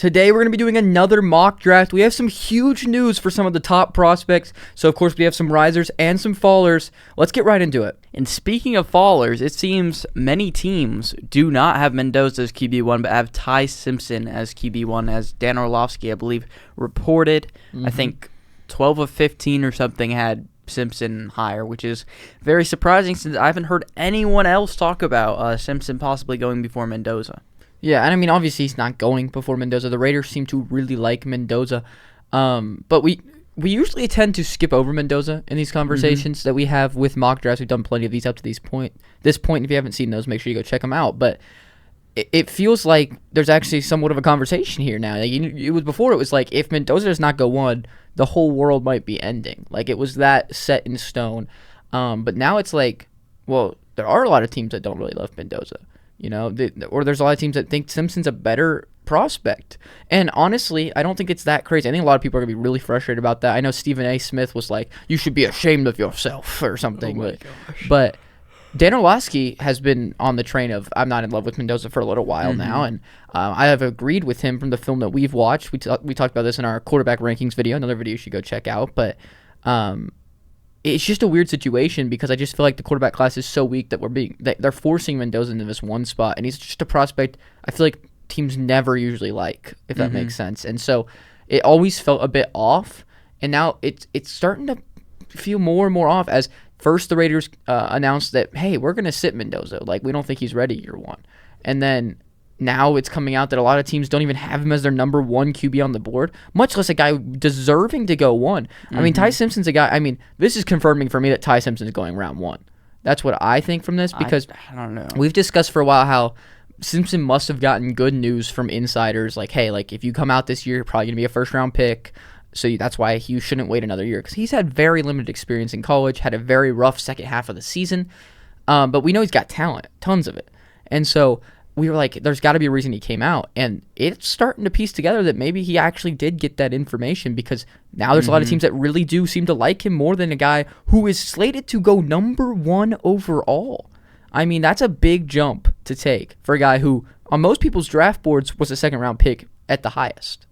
Today we're going to be doing another mock draft. We have some huge news for some of the top prospects. So, of course, we have some risers and some fallers. Let's get right into it. And speaking of fallers, it seems many teams do not have Mendoza as QB1, but have Ty Simpson as QB1, as Dan Orlovsky, I believe, reported. I think 12 of 15 or something had Simpson higher, which is very surprising since I haven't heard anyone else talk about Simpson possibly going before Mendoza. Yeah, and I mean, obviously he's not going before Mendoza. The Raiders seem to really like Mendoza. But we usually tend to skip over Mendoza in these conversations that we have with mock drafts. We've done plenty of these up to this point. If you haven't seen those, make sure you go check them out. But it feels like there's actually somewhat of a conversation here now. Like, it was like, if Mendoza does not go one, the whole world might be ending. Like, it was that set in stone. But now it's like, well, there are a lot of teams that don't really love Mendoza. You know, or there's a lot of teams that think Simpson's a better prospect. And honestly, I don't think it's that crazy. I think a lot of people are going to be really frustrated about that. I know Stephen A. Smith was like, you should be ashamed of yourself or something. Oh my gosh. But Dan Orlovsky has been on the train of I'm not in love with Mendoza for a little while now. And I have agreed with him from the film that we've watched. We talked about this in our quarterback rankings video, another video you should go check out. But it's just a weird situation because I just feel like the quarterback class is so weak that they're forcing Mendoza into this one spot, and he's just a prospect I feel like teams never usually like, if that makes sense. And so it always felt a bit off, and now it's starting to feel more and more off as first the Raiders announced that, hey, we're going to sit Mendoza. Like, we don't think he's ready year one. And then now it's coming out that a lot of teams don't even have him as their number one QB on the board, much less a guy deserving to go one. I mean, Ty Simpson's a guy. I mean, this is confirming for me that Ty Simpson's going round one. That's what I think from this because I don't know. We've discussed for a while how Simpson must have gotten good news from insiders like, hey, like if you come out this year, you're probably going to be a first-round pick. So that's why you shouldn't wait another year because he's had very limited experience in college, had a very rough second half of the season. But we know he's got talent, tons of it. And so we were like, there's got to be a reason he came out. And it's starting to piece together that maybe he actually did get that information because now there's a lot of teams that really do seem to like him more than a guy who is slated to go number one overall. I mean, that's a big jump to take for a guy who, on most people's draft boards, was a second-round pick at the highest.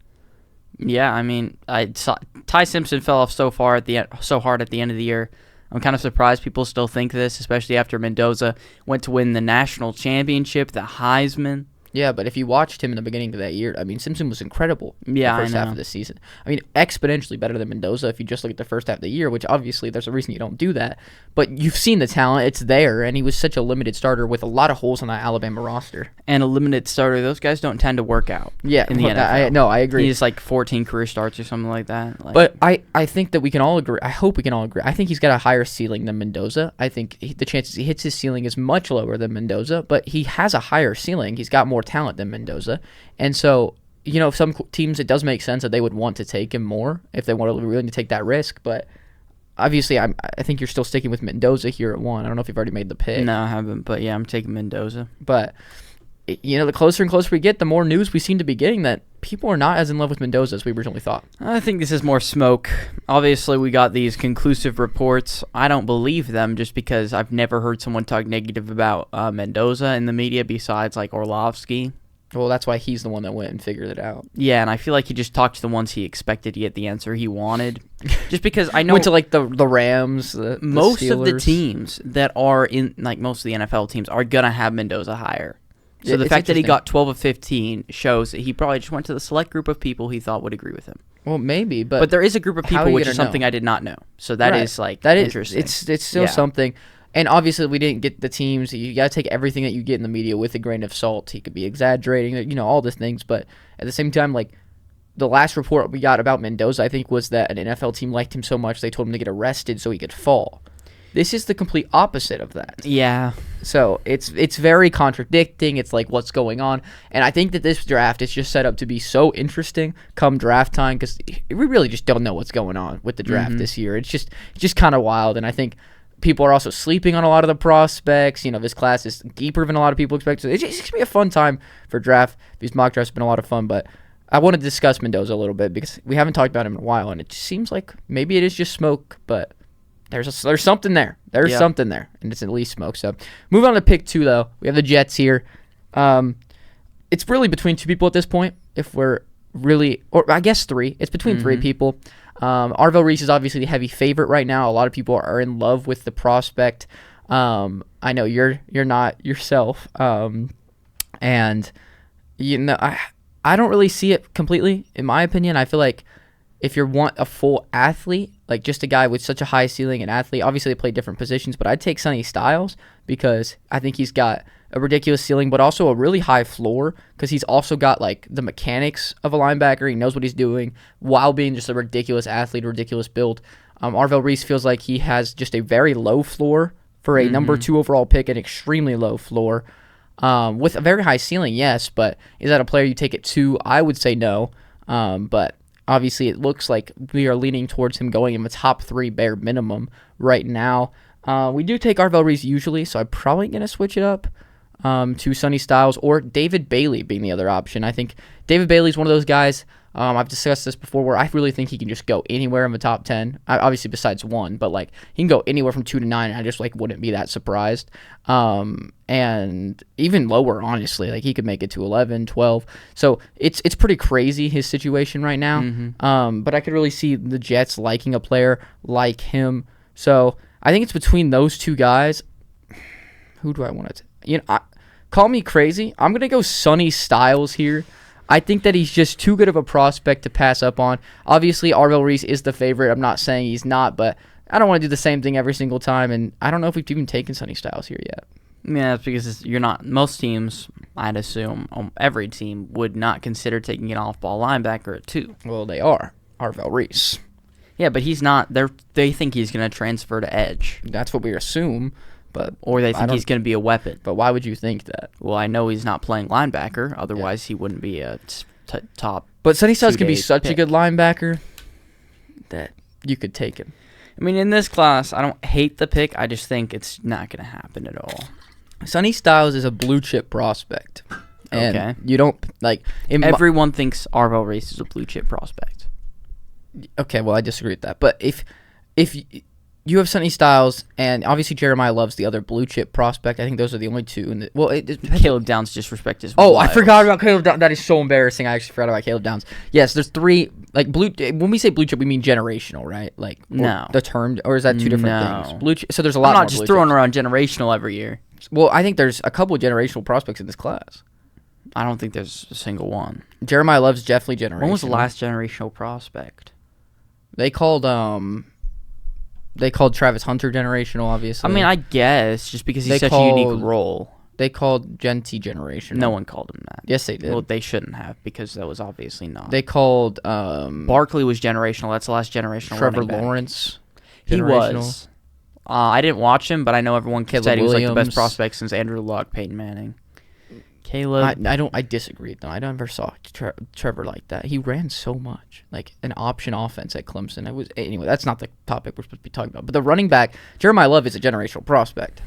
Yeah, I mean, Ty Simpson fell off so hard at the end of the year. I'm kind of surprised people still think this, especially after Mendoza went to win the national championship, the Heisman. Yeah, but if you watched him in the beginning of that year, I mean, Simpson was incredible the first half of the season. I mean, exponentially better than Mendoza if you just look at the first half of the year, which obviously there's a reason you don't do that. But you've seen the talent. It's there, and he was such a limited starter with a lot of holes on that Alabama roster. And a limited starter, those guys don't tend to work out in the NFL. I agree. He's like 14 career starts or something like that. But I think that we can all agree. I hope we can all agree. I think he's got a higher ceiling than Mendoza. I think the chances he hits his ceiling is much lower than Mendoza, but he has a higher ceiling. He's got more talent than Mendoza. And so, you know, some teams, it does make sense that they would want to take him more if they want to really take that risk. But obviously, I think you're still sticking with Mendoza here at one. I don't know if you've already made the pick. No, I haven't. But yeah, I'm taking Mendoza. But, you know, the closer and closer we get, the more news we seem to be getting that people are not as in love with Mendoza as we originally thought. I think this is more smoke. Obviously, we got these conclusive reports. I don't believe them just because I've never heard someone talk negative about Mendoza in the media besides like Orlovsky. Well, that's why he's the one that went and figured it out. Yeah, and I feel like he just talked to the ones he expected to get the answer he wanted. Just because I know... Went to, like, the Rams, the most Steelers. of the teams that are in... Like, most of the NFL teams are going to have Mendoza higher. So the fact that he got 12 of 15 shows that he probably just went to the select group of people he thought would agree with him. Well, maybe, but... But there is a group of people, which is something I did not know. So that is, like, interesting. It's still something... And obviously, we didn't get the teams. You got to take everything that you get in the media with a grain of salt. He could be exaggerating, you know, all these things. But at the same time, like, the last report we got about Mendoza, I think, was that an NFL team liked him so much they told him to get arrested so he could fall. This is the complete opposite of that. Yeah. So it's very contradicting. It's like, what's going on? And I think that this draft is just set up to be so interesting come draft time because we really just don't know what's going on with the draft this year. It's just kind of wild. And I think people are also sleeping on a lot of the prospects. You know, this class is deeper than a lot of people expect. So it's going to be a fun time for draft. These mock drafts have been a lot of fun, but I want to discuss Mendoza a little bit because we haven't talked about him in a while, and it just seems like maybe it is just smoke, but there's something there. There's something there, and it's at least smoke. So move on to pick 2, though. We have the Jets here. It's really between two people at this point. If we're really, or I guess three. It's between three people. Arvell Reese is obviously the heavy favorite right now. A lot of people are in love with the prospect. I know you're not yourself. And I don't really see it completely. In my opinion, I feel like if you want a full athlete, like just a guy with such a high ceiling and athlete, obviously they play different positions, but I'd take Sonny Styles because I think he's got a ridiculous ceiling, but also a really high floor because he's also got like the mechanics of a linebacker. He knows what he's doing while being just a ridiculous athlete, ridiculous build. Arvell Reese feels like he has just a very low floor for a number 2 overall pick, an extremely low floor with a very high ceiling, yes, but is that a player you take it to? I would say no, but obviously it looks like we are leaning towards him going in the top 3 bare minimum right now. We do take Arvell Reese usually, so I'm probably going to switch it up to Sonny Styles or David Bailey being the other option. I think David Bailey is one of those guys, I've discussed this before, where I really think he can just go anywhere in the top 10, obviously besides 1, but like he can go anywhere from 2 to 9, and I just like wouldn't be that surprised. And even lower, honestly, like he could make it to 11, 12. So it's pretty crazy, his situation right now. But I could really see the Jets liking a player like him. So I think it's between those two guys. Who do I want to call me crazy. I'm going to go Sonny Styles here. I think that he's just too good of a prospect to pass up on. Obviously, Arvell Reese is the favorite. I'm not saying he's not, but I don't want to do the same thing every single time, and I don't know if we've even taken Sonny Styles here yet. Yeah, it's because you're not. Most teams, I'd assume, every team would not consider taking an off-ball linebacker at 2. Well, they are. Arvell Reese. Yeah, but he's not. They think he's going to transfer to edge. That's what we assume. Or they think he's going to be a weapon. But why would you think that? Well, I know he's not playing linebacker. Otherwise, he wouldn't be a top. But Sonny Styles could be such a good linebacker that you could take him. I mean, in this class, I don't hate the pick. I just think it's not going to happen at all. Sonny Styles is a blue chip prospect. And okay. You don't like. Everyone thinks Arvell Reese is a blue chip prospect. Okay, well, I disagree with that. But if you have Sonny Styles, and obviously Jeremiah loves the other blue chip prospect. I think those are the only two. Caleb Downs' disrespect is wild. I forgot about Caleb Downs. That is so embarrassing. I actually forgot about Caleb Downs. Yes, there's 3 like blue. When we say blue chip, we mean generational, right? Like no, the term, or is that 2 different things? Blue chip. So there's a lot. I'm not more just throwing around generational every year. Well, I think there's a couple of generational prospects in this class. I don't think there's a single one. Jeremiah loves definitely generational. When was the last generational prospect? They called Travis Hunter generational, obviously. I mean, I guess, just because he's such a unique role. They called Genty generational. No one called him that. Yes, they did. Well, they shouldn't have, because that was obviously not. They called... Barkley was generational. That's the last generational Trevor Lawrence. He was. I didn't watch him, but I know everyone said he was like the best prospect since Andrew Luck, Peyton Manning. Caleb. I disagree, though. I never saw Trevor like that. He ran so much. Like an option offense at Clemson. Anyway, that's not the topic we're supposed to be talking about. But the running back, Jeremiah Love, is a generational prospect.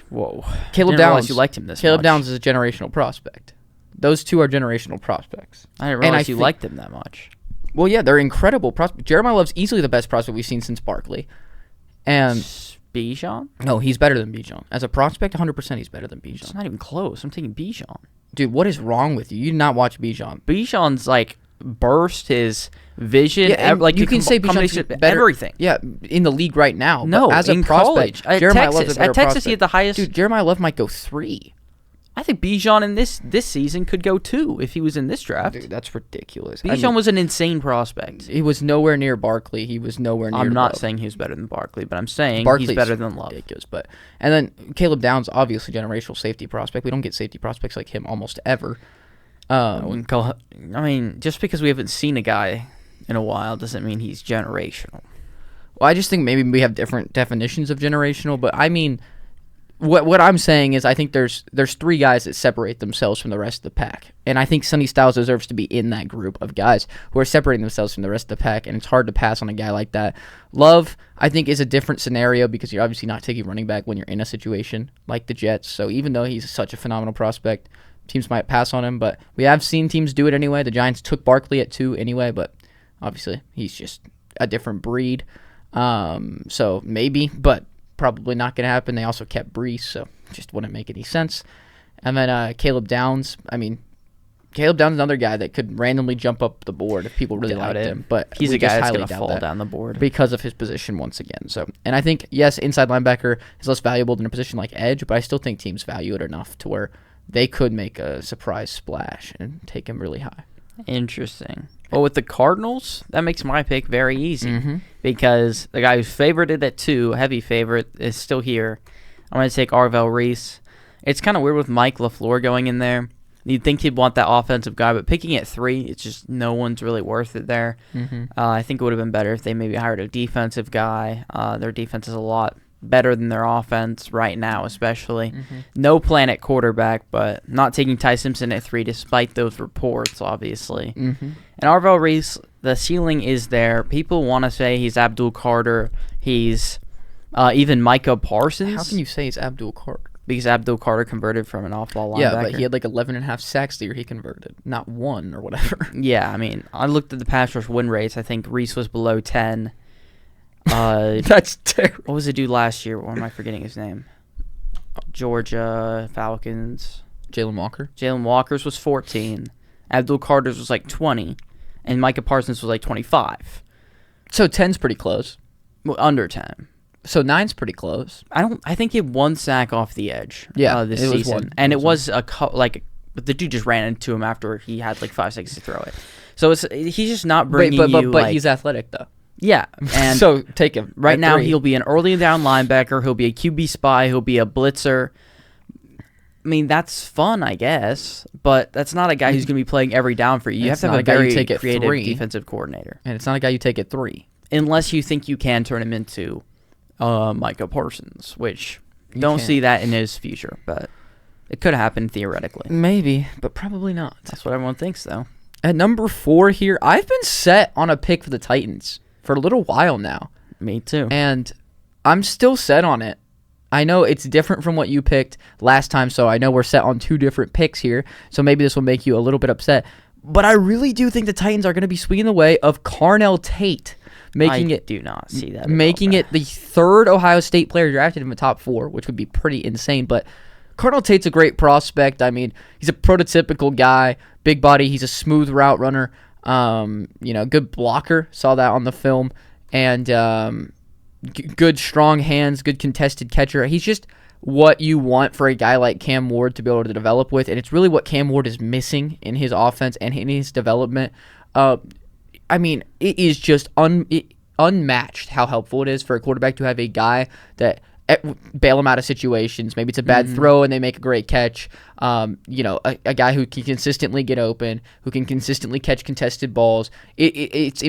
Whoa. Caleb Downs. You liked him this Caleb much. Downs is a generational prospect. Those two are generational prospects. I didn't realize you liked them that much. Well, yeah, they're incredible prospects. Jeremiah Love's easily the best prospect we've seen since Barkley. And Bijan? No, he's better than Bijan. As a prospect, 100% he's better than Bijan. It's not even close. I'm taking Bijan. Dude, what is wrong with you? You did not watch Bijan. Bijan's like burst, his vision, like you can say Bijan's better. Everything. Yeah, in the league right now. No, as a prospect, college. Jeremiah Love's a better prospect. He had the highest. Dude, Jeremiah Love might go 3. I think Bijan in this season could go 2 if he was in this draft. Dude, that's ridiculous. Bijan was an insane prospect. He was nowhere near Barkley. He was nowhere near I'm not Love. saying he was better than Barkley, but I'm saying Barkley's he's better than Love. Ridiculous, and then Caleb Downs, obviously generational safety prospect. We don't get safety prospects like him almost ever. I mean, just because we haven't seen a guy in a while doesn't mean he's generational. Well, I just think maybe we have different definitions of generational, but I mean, what I'm saying is I think there's 3 guys that separate themselves from the rest of the pack, and I think Sonny Styles deserves to be in that group of guys who are separating themselves from the rest of the pack, and it's hard to pass on a guy like that. Love, I think, is a different scenario because you're obviously not taking running back when you're in a situation like the Jets, so even though he's such a phenomenal prospect, teams might pass on him, but we have seen teams do it anyway. The Giants took Barkley at 2 anyway, but obviously he's just a different breed. So maybe, but probably not going to happen. They also kept Brees, so just wouldn't make any sense. And then Caleb Downs, I mean, Caleb Down's another guy that could randomly jump up the board if people really liked him. But he's we a guy just that's highly going to doubt fall that down the board because of his position once again. So, and I think, yes, inside linebacker is less valuable than a position like edge, but I still think teams value it enough to where they could make a surprise splash and take him really high. Interesting. Well, with the Cardinals, that makes my pick very easy because the guy who's favorited at 2, heavy favorite, is still here. I'm going to take Arvell Reese. It's kind of weird with Mike LaFleur going in there. You'd think he'd want that offensive guy, but picking at 3, it's just no one's really worth it there. I think it would have been better if they maybe hired a defensive guy. Their defense is a lot better than their offense right now, especially. No plan at quarterback, but not taking Ty Simpson at 3 despite those reports, obviously. And Arvell Reese, the ceiling is there. People want to say he's Abdul Carter. He's even Micah Parsons. How can you say he's Abdul Carter? Because Abdul Carter converted from an off-ball linebacker. Yeah, but he had like 11.5 sacks the year he converted, not 1 or whatever. Yeah, I mean, I looked at the pass rush win rates. I think Reese was below 10. That's terrible. What was the dude last year? Why am I forgetting his name? Georgia Falcons. Jalen Walker. Jalen Walker's was 14. Abdul Carter's was like 20. And Micah Parsons was like 25. So 10's pretty close. Well, under 10. So 9's pretty close. I think he had 1 sack off the edge. This it was season. one. And it was the dude just ran into him after he had like 5 seconds to throw it. So he's just not bringing but he's athletic though. Yeah, and so take him right now. 3. He'll be an early down linebacker. He'll be a QB spy. He'll be a blitzer. I mean, that's fun, I guess, but that's not a guy who's going to be playing every down for you. You have to have a very creative defensive coordinator, and it's not a guy you take at 3 unless you think you can turn him into Micah Parsons, which don't see that in his future, but it could happen theoretically. Maybe, but probably not. That's what everyone thinks, though. At number 4 here, I've been set on a pick for the Titans for a little while now. Me too. And I'm still set on it. I know it's different from what you picked last time, so I know we're set on 2 different picks here, so maybe this will make you a little bit upset. But I really do think the Titans are going to be swinging the way of Carnell Tate, making it the 3rd Ohio State player drafted in the top 4, which would be pretty insane. But Carnell Tate's a great prospect. I mean, he's a prototypical guy, big body. He's a smooth route runner. Good blocker. Saw that on the film, and good strong hands, good contested catcher. He's just what you want for a guy like Cam Ward to be able to develop with, and it's really what Cam Ward is missing in his offense and in his development. I mean, it is just unmatched how helpful it is for a quarterback to have a guy that bail him out of situations. Maybe it's a bad throw and they make a great catch. A guy who can consistently get open, who can consistently catch contested balls. It's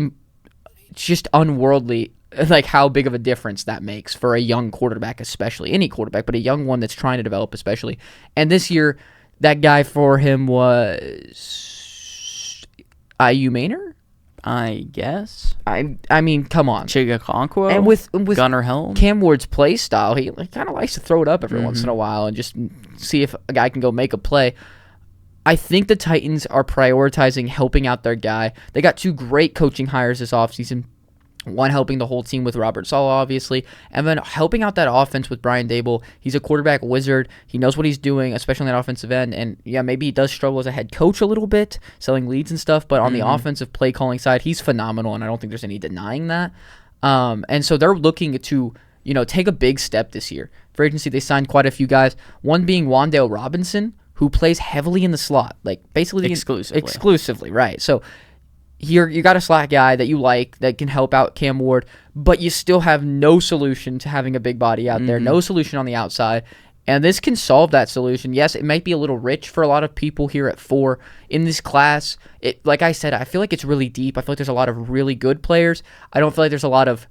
just unworldly, like how big of a difference that makes for a young quarterback, especially any quarterback, but a young one that's trying to develop, especially. And this year, that guy for him was IU Maynor, I guess. I mean, come on. Chigakonkwo. And with Gunnar Helm. Cam Ward's play style, he kind of likes to throw it up every once in a while and just see if a guy can go make a play. I think the Titans are prioritizing helping out their guy. They got 2 great coaching hires this offseason. One helping the whole team with Robert Saleh, obviously, and then helping out that offense with Brian Dable. He's a quarterback wizard. He knows what he's doing, especially on that offensive end. And, yeah, maybe he does struggle as a head coach a little bit, selling leads and stuff, but on the offensive play calling side, he's phenomenal, and I don't think there's any denying that. And so they're looking to, take a big step this year. For agency, they signed quite a few guys, one being Wan'Dale Robinson, who plays heavily in the slot, like basically exclusively, right? So you got a slot guy that you like that can help out Cam Ward, but you still have no solution to having a big body out there, no solution on the outside, and this can solve that solution. Yes, it might be a little rich for a lot of people here at 4 in this class. Like I said, I feel like it's really deep. I feel like there's a lot of really good players. I don't feel like there's a lot of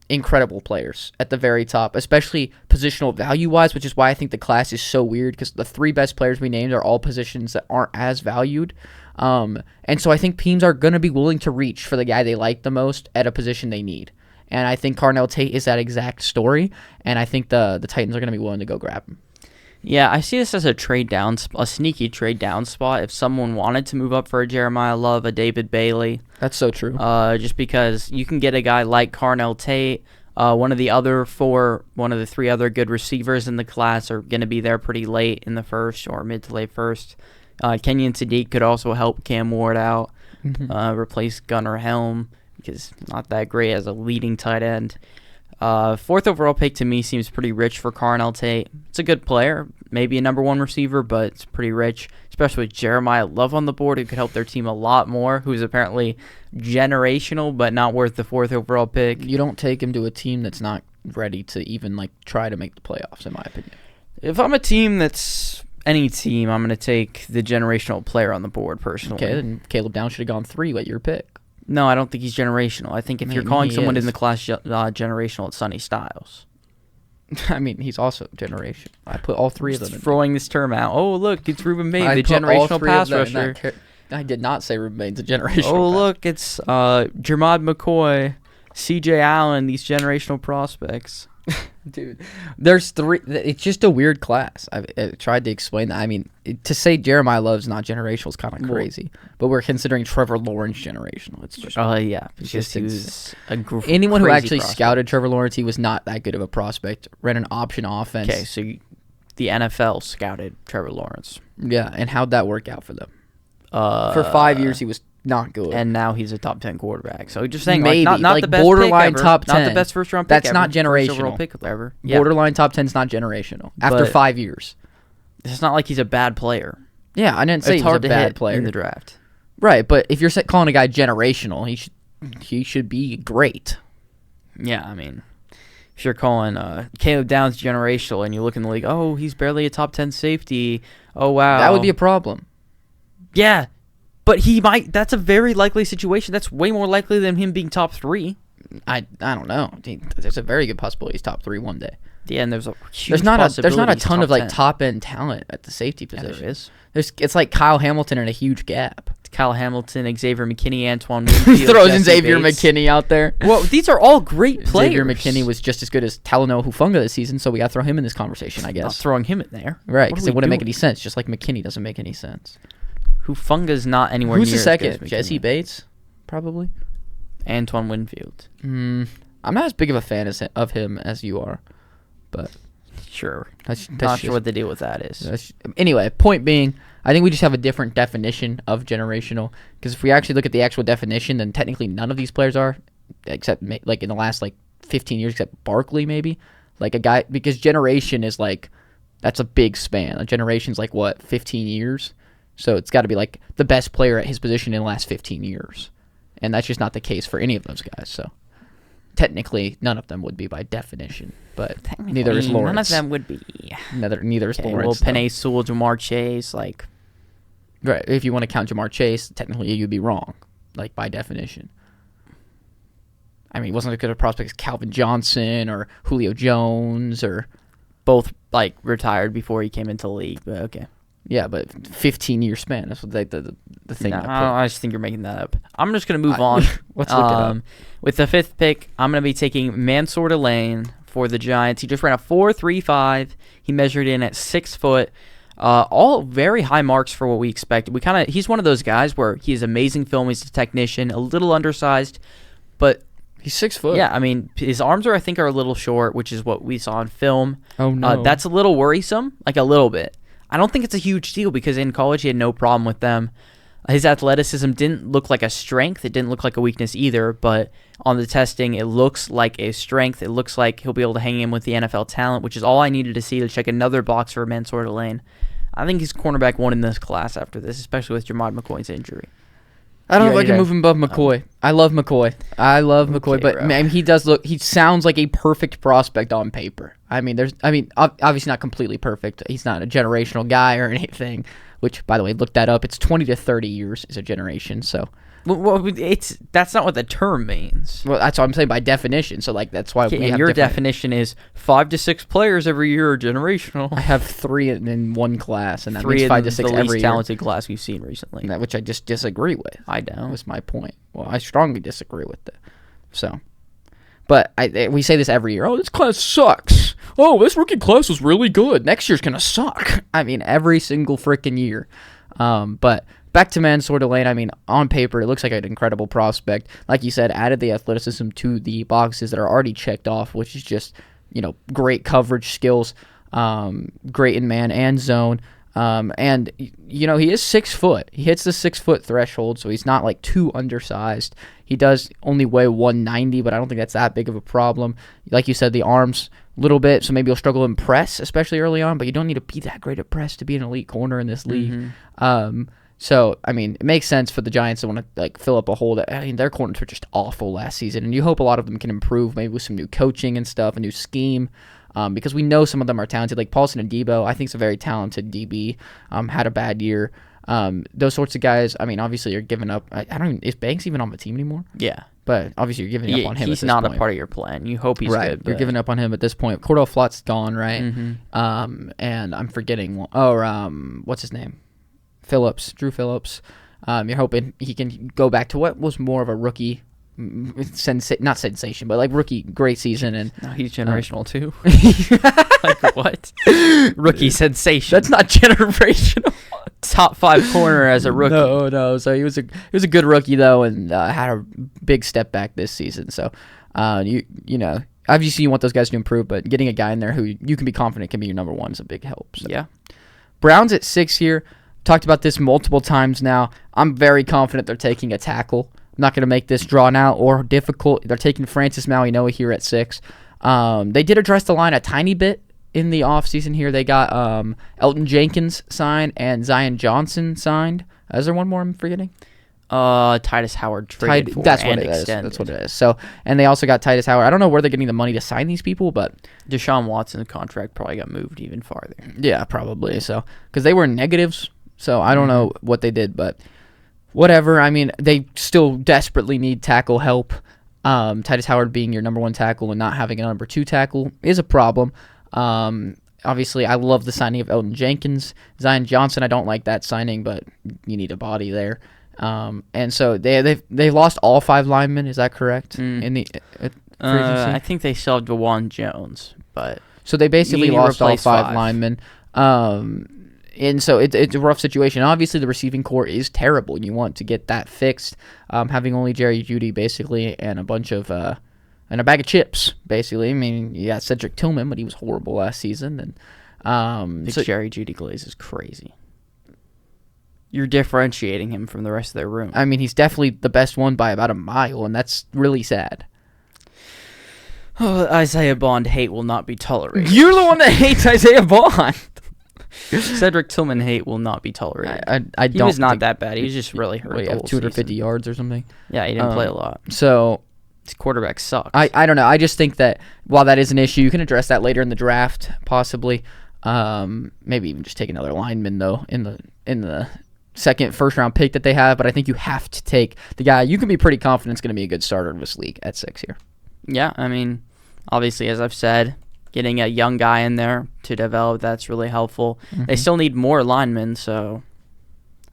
incredible players at the very top, especially positional value-wise, which is why I think the class is so weird, because the 3 best players we named are all positions that aren't as valued. And so I think teams are going to be willing to reach for the guy they like the most at a position they need. And I think Carnell Tate is that exact story, and I think the Titans are going to be willing to go grab him. Yeah, I see this as a sneaky trade down spot if someone wanted to move up for a Jeremiyah Love, a David Bailey. That's so true. Just because you can get a guy like Carnell Tate. One of the 3 other good receivers in the class are going to be there pretty late in the first or mid to late first. Kenyon Sadiq could also help Cam Ward out, replace Gunnar Helm, because not that great as a leading tight end. Fourth overall pick to me seems pretty rich for Carnell Tate. It's a good player, maybe a number one receiver, but it's pretty rich, especially with Jeremiyah Love on the board, who could help their team a lot more, who's apparently generational, but not worth the fourth overall pick. You don't take him to a team that's not ready to even try to make the playoffs, in my opinion. If I'm a team that's any team, I'm going to take the generational player on the board, personally. Okay, then Caleb Downs should have gone 3 at your pick. No, I don't think he's generational. I think if you're calling someone in the class generational, it's Sonny Styles. I mean, he's also generational. I put all 3 of them in. Throwing this term out. Oh, look, it's Ruben Bain, the generational pass rusher. I did not say Ruben Bain's a generational Oh, look, it's Jerod McCoy, C.J. Allen, these generational prospects. Dude, there's 3. It's just a weird class. I tried to explain that. I mean, to say Jeremiyah Love's not generational is kind of crazy, but we're considering Trevor Lawrence generational. It's just yeah, because he was anyone who actually prospect. Scouted Trevor Lawrence, he was not that good of a prospect. Ran an option offense. Okay, so the NFL scouted Trevor Lawrence. Yeah, and how'd that work out for them? For 5 years, he was not good, and now he's a top 10 quarterback. So just saying, maybe not the best borderline pick ever, top 10, not the best first round pick. That's ever, not generational. First overall pick ever. Yeah. Borderline top 10 is not generational after 5 years. It's not like he's a bad player. Yeah, I didn't say it's he's hard a to bad hit player in the draft. Right, but if you're calling a guy generational, he should be great. Yeah, I mean, if you're calling Caleb Downs generational and you look in the league, oh, he's barely a top 10 safety. Oh, wow. That would be a problem. Yeah, but he might. That's a very likely situation. That's way more likely than him being top 3. I don't know. There's a very good possibility he's top 3 one day. Yeah, and there's a huge there's not a ton of 10. top end talent at the safety position. Yeah, there is. It's like Kyle Hamilton and a huge gap. Kyle Hamilton, Xavier McKinney, Antoine Winfield. Throws in Xavier McKinney out there. Well, these are all great players. Xavier McKinney was just as good as Talanoa Hufanga this season, so we got to throw him in this conversation, I guess. Not throwing him in there. Right, because it wouldn't make any sense, just like McKinney doesn't make any sense. Hufunga's not anywhere Who's near the second? as good as Jesse Bates? Probably. Antoine Winfield. I'm not as big of a fan of him as you are, but... Sure. That's not sure what the deal with that is. Anyway, point being, I think we just have a different definition of generational. Because if we actually look at the actual definition, then technically none of these players are, except like in the last 15 years, except Barkley maybe. Like a guy, because generation is that's a big span. A generation's 15 years? So it's got to be the best player at his position in the last 15 years. And that's just not the case for any of those guys. So technically, none of them would be by definition. But neither is Lawrence. None of them would be. Neither is Lawrence. Well, Penei Sewell, Jamar Chase, Right. If you want to count Jamar Chase, technically you'd be wrong, by definition. I mean, he wasn't as good a prospect as Calvin Johnson or Julio Jones or... Both, retired before he came into the league, but okay. Yeah, but 15-year span. That's what the thing. No, I just think you're making that up. I'm just going to move on. Let's look it up. With the 5th pick, I'm going to be taking Mansoor Delane for the Giants. He just ran a 4.35. He measured in at 6 foot. All very high marks for what we expected. He's one of those guys where he has amazing film. He's a technician, a little undersized, but he's 6 foot. Yeah, I mean, his arms are a little short, which is what we saw in film. Oh no, that's a little worrisome, a little bit. I don't think it's a huge deal because in college he had no problem with them. His athleticism didn't look like a strength. It didn't look like a weakness either, but on the testing, it looks like a strength. It looks like he'll be able to hang in with the NFL talent, which is all I needed to see to check another box for Mansoor Delane. I think he's cornerback 1 in this class after this, especially with Jerod McCoy's injury. I don't know if I can move him above McCoy. I love McCoy. McCoy, but man, he sounds like a perfect prospect on paper. Obviously not completely perfect. He's not a generational guy or anything, which, by the way, look that up. It's 20 to 30 years is a generation, so. Well, that's not what the term means. Well, that's what I'm saying by definition. So, that's why we have your definition is 5 to 6 players every year are generational. I have 3 in one class, and that means 5 to 6 every year. The least talented class we've seen recently. Which I just disagree with. I don't. That was my point. Well, I strongly disagree with it. So, but we say this every year. Oh, this class sucks. Oh, this rookie class was really good. Next year's gonna suck. Every single freaking year. But back to Mansoor Delane, on paper, it looks like an incredible prospect. Like you said, added the athleticism to the boxes that are already checked off, which is just, great coverage skills, great in man and zone. And he is 6 foot. He hits the 6 foot threshold, so he's not like too undersized. He does only weigh 190, but I don't think that's that big of a problem. Like you said, the arms a little bit, so maybe he'll struggle in press, especially early on. But you don't need to be that great at press to be an elite corner in this league. So I mean, it makes sense for the Giants to want to like fill up a hole. Their corners were just awful last season, and you hope a lot of them can improve, maybe with some new coaching and stuff, a new scheme. Because we know some of them are talented, like Paulson and Debo. I think is a very talented DB. Had a bad year. Those sorts of guys. I mean, obviously you're giving up. I don't even. Is Banks even on the team anymore? Yeah, but obviously you're giving up on him. He's at this not point. a part of your plan. You hope he's right. good. You're giving up on him at this point. Cordell Flott's gone, right? And I'm forgetting one. What's his name? Drew Phillips. You're hoping he can go back to what was more of a rookie. Not sensation, but like rookie great season, and no, he's generational too. Like what? Rookie sensation. That's not generational. Top 5 corner as a rookie. No. So he was a good rookie though, and had a big step back this season. So obviously you want those guys to improve, but getting a guy in there who you can be confident can be your number one is a big help. So. Yeah. Browns at 6 here. Talked about this multiple times now. I'm very confident they're taking a tackle. I'm not going to make this drawn out or difficult. They're taking Francis Mauigoa here at 6. They did address the line a tiny bit in the offseason here. They got Elton Jenkins signed and Zion Johnson signed. Is there one more I'm forgetting? Titus Howard traded for that's and what it extended. That's what it is. So, and they also got Titus Howard. I don't know where they're getting the money to sign these people, but Deshaun Watson's contract probably got moved even farther. Yeah, probably. So, because they were in negatives, so I don't know what they did, but whatever. I mean, they still desperately need tackle help. Titus Howard being your number 1 tackle and not having a number 2 tackle is a problem. Obviously, I love the signing of Elton Jenkins. Zion Johnson, I don't like that signing, but you need a body there. And so they lost all 5 linemen. Is that correct? In the free agency? I think they still have DeJuan Jones, but so they basically lost all 5 5 linemen. And so it's a rough situation. Obviously, the receiving core is terrible, and you want to get that fixed. Having only Jerry Jeudy, basically, and a bunch of and a bag of chips, basically. I mean, you got Cedric Tillman, but he was horrible last season. And Jerry Jeudy glaze is crazy. You're differentiating him from the rest of their room. I mean, he's definitely the best one by about a mile, and that's really sad. Oh, Isaiah Bond hate will not be tolerated. You're the one that hates Isaiah Bond. Cedric Tillman hate will not be tolerated. I he don't was not that bad. He was just really hurt. He have 250 yards or something. Yeah, he didn't play a lot. So his quarterback sucks. I don't know. I just think that while that is an issue, you can address that later in the draft, possibly. Maybe even just take another lineman though in the first round pick that they have. But I think you have to take the guy you can be pretty confident is going to be a good starter in this league at 6 here. Yeah, I mean, obviously, as I've said, getting a young guy in there to develop, that's really helpful. They still need more linemen, so,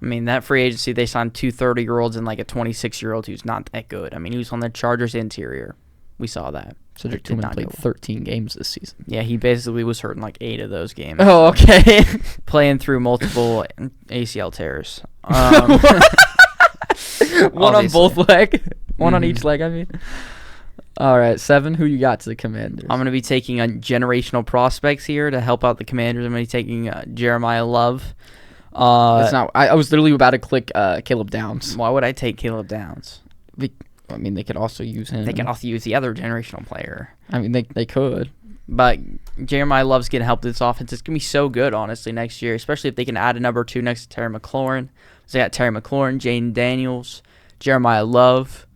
I mean, that free agency, they signed 2 30-year-olds and like a 26-year-old who's not that good. I mean, he was on the Chargers interior. We saw that. Cedric Tillman played 13 games this season. Yeah, he basically was hurt in like 8 of those games. Oh, okay. Playing through multiple ACL tears. One on both leg. One on each leg, I mean. All right, 7. Who you got to the Commanders? I'm going to be taking a generational prospects here to help out the Commanders. I'm going to be taking Jeremiyah Love. That's not. I was literally about to click Caleb Downs. Why would I take Caleb Downs? I mean, they could also use him. They can also use the other generational player. I mean, they could. But Jeremiyah Love's going to help this offense. It's going to be so good, honestly, next year, especially if they can add a number 2 next to Terry McLaurin. So they got Terry McLaurin, Jaden Daniels, Jeremiyah Love,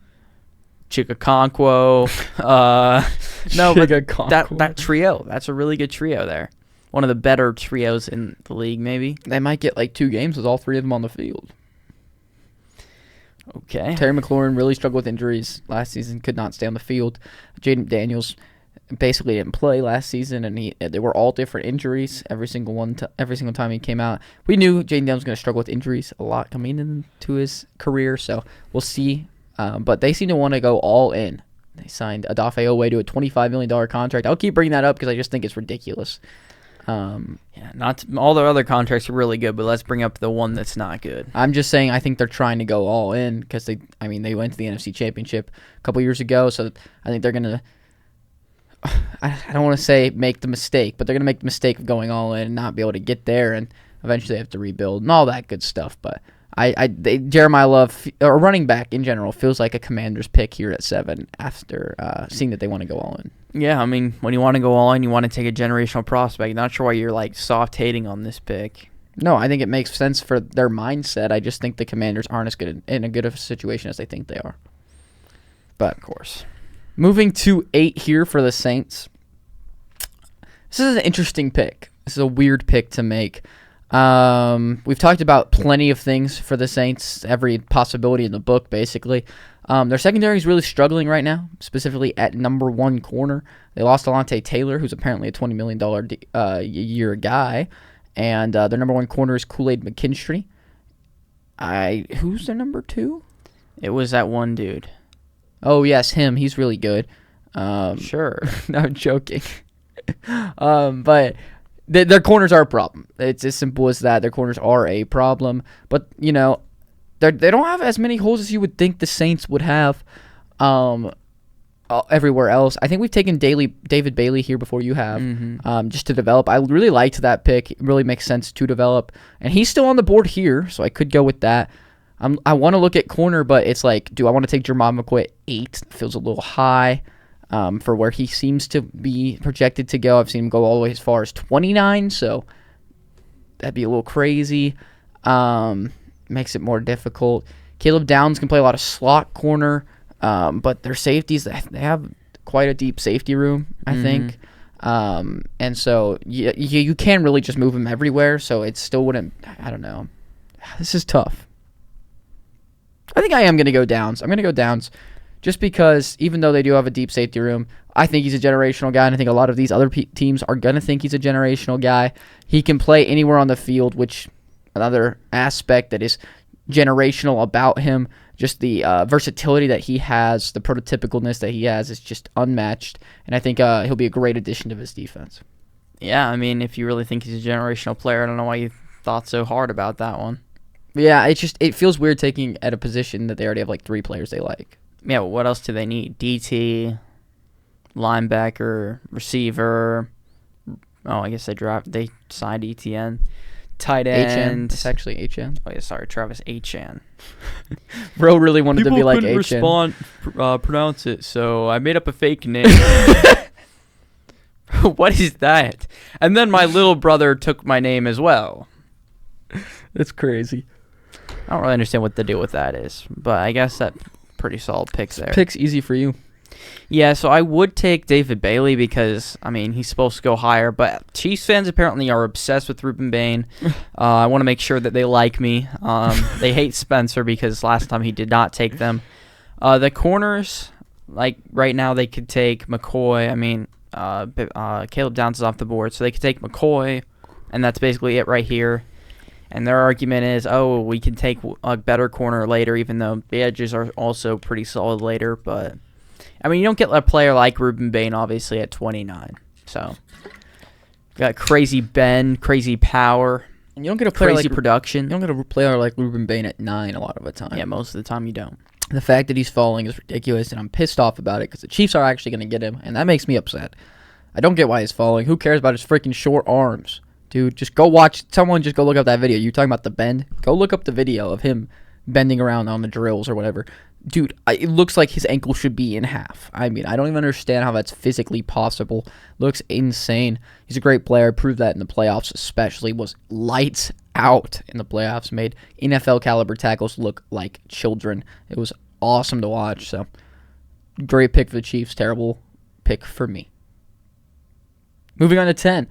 Chikakonkwo. No, but that trio, that's a really good trio there. One of the better trios in the league, maybe. They might get like 2 games with all 3 of them on the field. Okay. Terry McLaurin really struggled with injuries last season, could not stay on the field. Jaden Daniels basically didn't play last season, and they were all different injuries every single time he came out. We knew Jaden Daniels was going to struggle with injuries a lot coming into his career, so we'll see. But they seem to want to go all in. They signed Odafe Oweh to a $25 million contract. I'll keep bringing that up because I just think it's ridiculous. Not all their other contracts are really good, but let's bring up the one that's not good. I'm just saying I think they're trying to go all in because they went to the NFC Championship a couple years ago, so I think they're going to I don't want to say make the mistake, but they're going to make the mistake of going all in and not be able to get there. And Eventually, they have to rebuild and all that good stuff. But Jeremiyah Love, or running back in general, feels like a Commanders pick here at 7 after seeing that they want to go all in. Yeah, I mean, when you want to go all in, you want to take a generational prospect. Not sure why you're like soft hating on this pick. No, I think it makes sense for their mindset. I just think the Commanders aren't as good in a good of a situation as they think they are. But of course, moving to 8 here for the Saints. This is an interesting pick. This is a weird pick to make. We've talked about plenty of things for the Saints, every possibility in the book, basically. Their secondary is really struggling right now, specifically at number 1 corner. They lost Dillon Taylor, who's apparently a $20 million a year guy, and their number 1 corner is Kool-Aid McKinstry. Who's their number 2? It was that one dude. Oh, yes, him. He's really good. Sure. No, I'm joking. But their corners are a problem. It's as simple as that. Their corners are a problem. But, they don't have as many holes as you would think the Saints would have everywhere else. I think we've taken David Bailey here before you have, just to develop. I really liked that pick. It really makes sense to develop. And he's still on the board here, so I could go with that. I want to look at corner, but it's like, do I want to take Jerod McCoy at 8? Feels a little high for where he seems to be projected to go. I've seen him go all the way as far as 29, so that'd be a little crazy. Makes it more difficult. Caleb Downs can play a lot of slot corner, but their safeties, they have quite a deep safety room, I think. And so you can really just move him everywhere, so it still wouldn't, I don't know. This is tough. I think I am going to go Downs. I'm going to go Downs just because even though they do have a deep safety room, I think he's a generational guy, and I think a lot of these other teams are going to think he's a generational guy. He can play anywhere on the field, which another aspect that is generational about him, just the versatility that he has, the prototypicalness that he has is just unmatched, and I think he'll be a great addition to this defense. Yeah, I mean, if you really think he's a generational player, I don't know why you thought so hard about that one. Yeah, it feels weird taking at a position that they already have like 3 players they like. Yeah, well, what else do they need? DT, linebacker, receiver. Oh, I guess they signed ETN. Tight end. It's actually HN. Oh, yeah, sorry, Travis Etienne. Bro really wanted to be like HN. People couldn't pronounce it, so I made up a fake name. What is that? And then my little brother took my name as well. That's crazy. I don't really understand what the deal with that is, but I guess that pretty solid picks there. Pick's easy for you. Yeah, so I would take David Bailey because, I mean, he's supposed to go higher, but Chiefs fans apparently are obsessed with Ruben Bain. I want to make sure that they like me. They hate Spencer because last time he did not take them. The corners, like right now they could take McCoy. I mean, Caleb Downs is off the board, so they could take McCoy, and that's basically it right here. And their argument is, we can take a better corner later, even though the edges are also pretty solid later. But, I mean, you don't get a player like Ruben Bain, obviously, at 29. So, got crazy bend, crazy power, and you don't get a player crazy like production. You don't get a player like Ruben Bain at 9 a lot of the time. Yeah, most of the time you don't. The fact that he's falling is ridiculous, and I'm pissed off about it because the Chiefs are actually going to get him, and that makes me upset. I don't get why he's falling. Who cares about his freaking short arms? Dude, just go watch. Someone just go look up that video. You talking about the bend? Go look up the video of him bending around on the drills or whatever. Dude, it looks like his ankle should be in half. I mean, I don't even understand how that's physically possible. Looks insane. He's a great player. Proved that in the playoffs especially. Was lights out in the playoffs. Made NFL caliber tackles look like children. It was awesome to watch. So, great pick for the Chiefs. Terrible pick for me. Moving on to 10.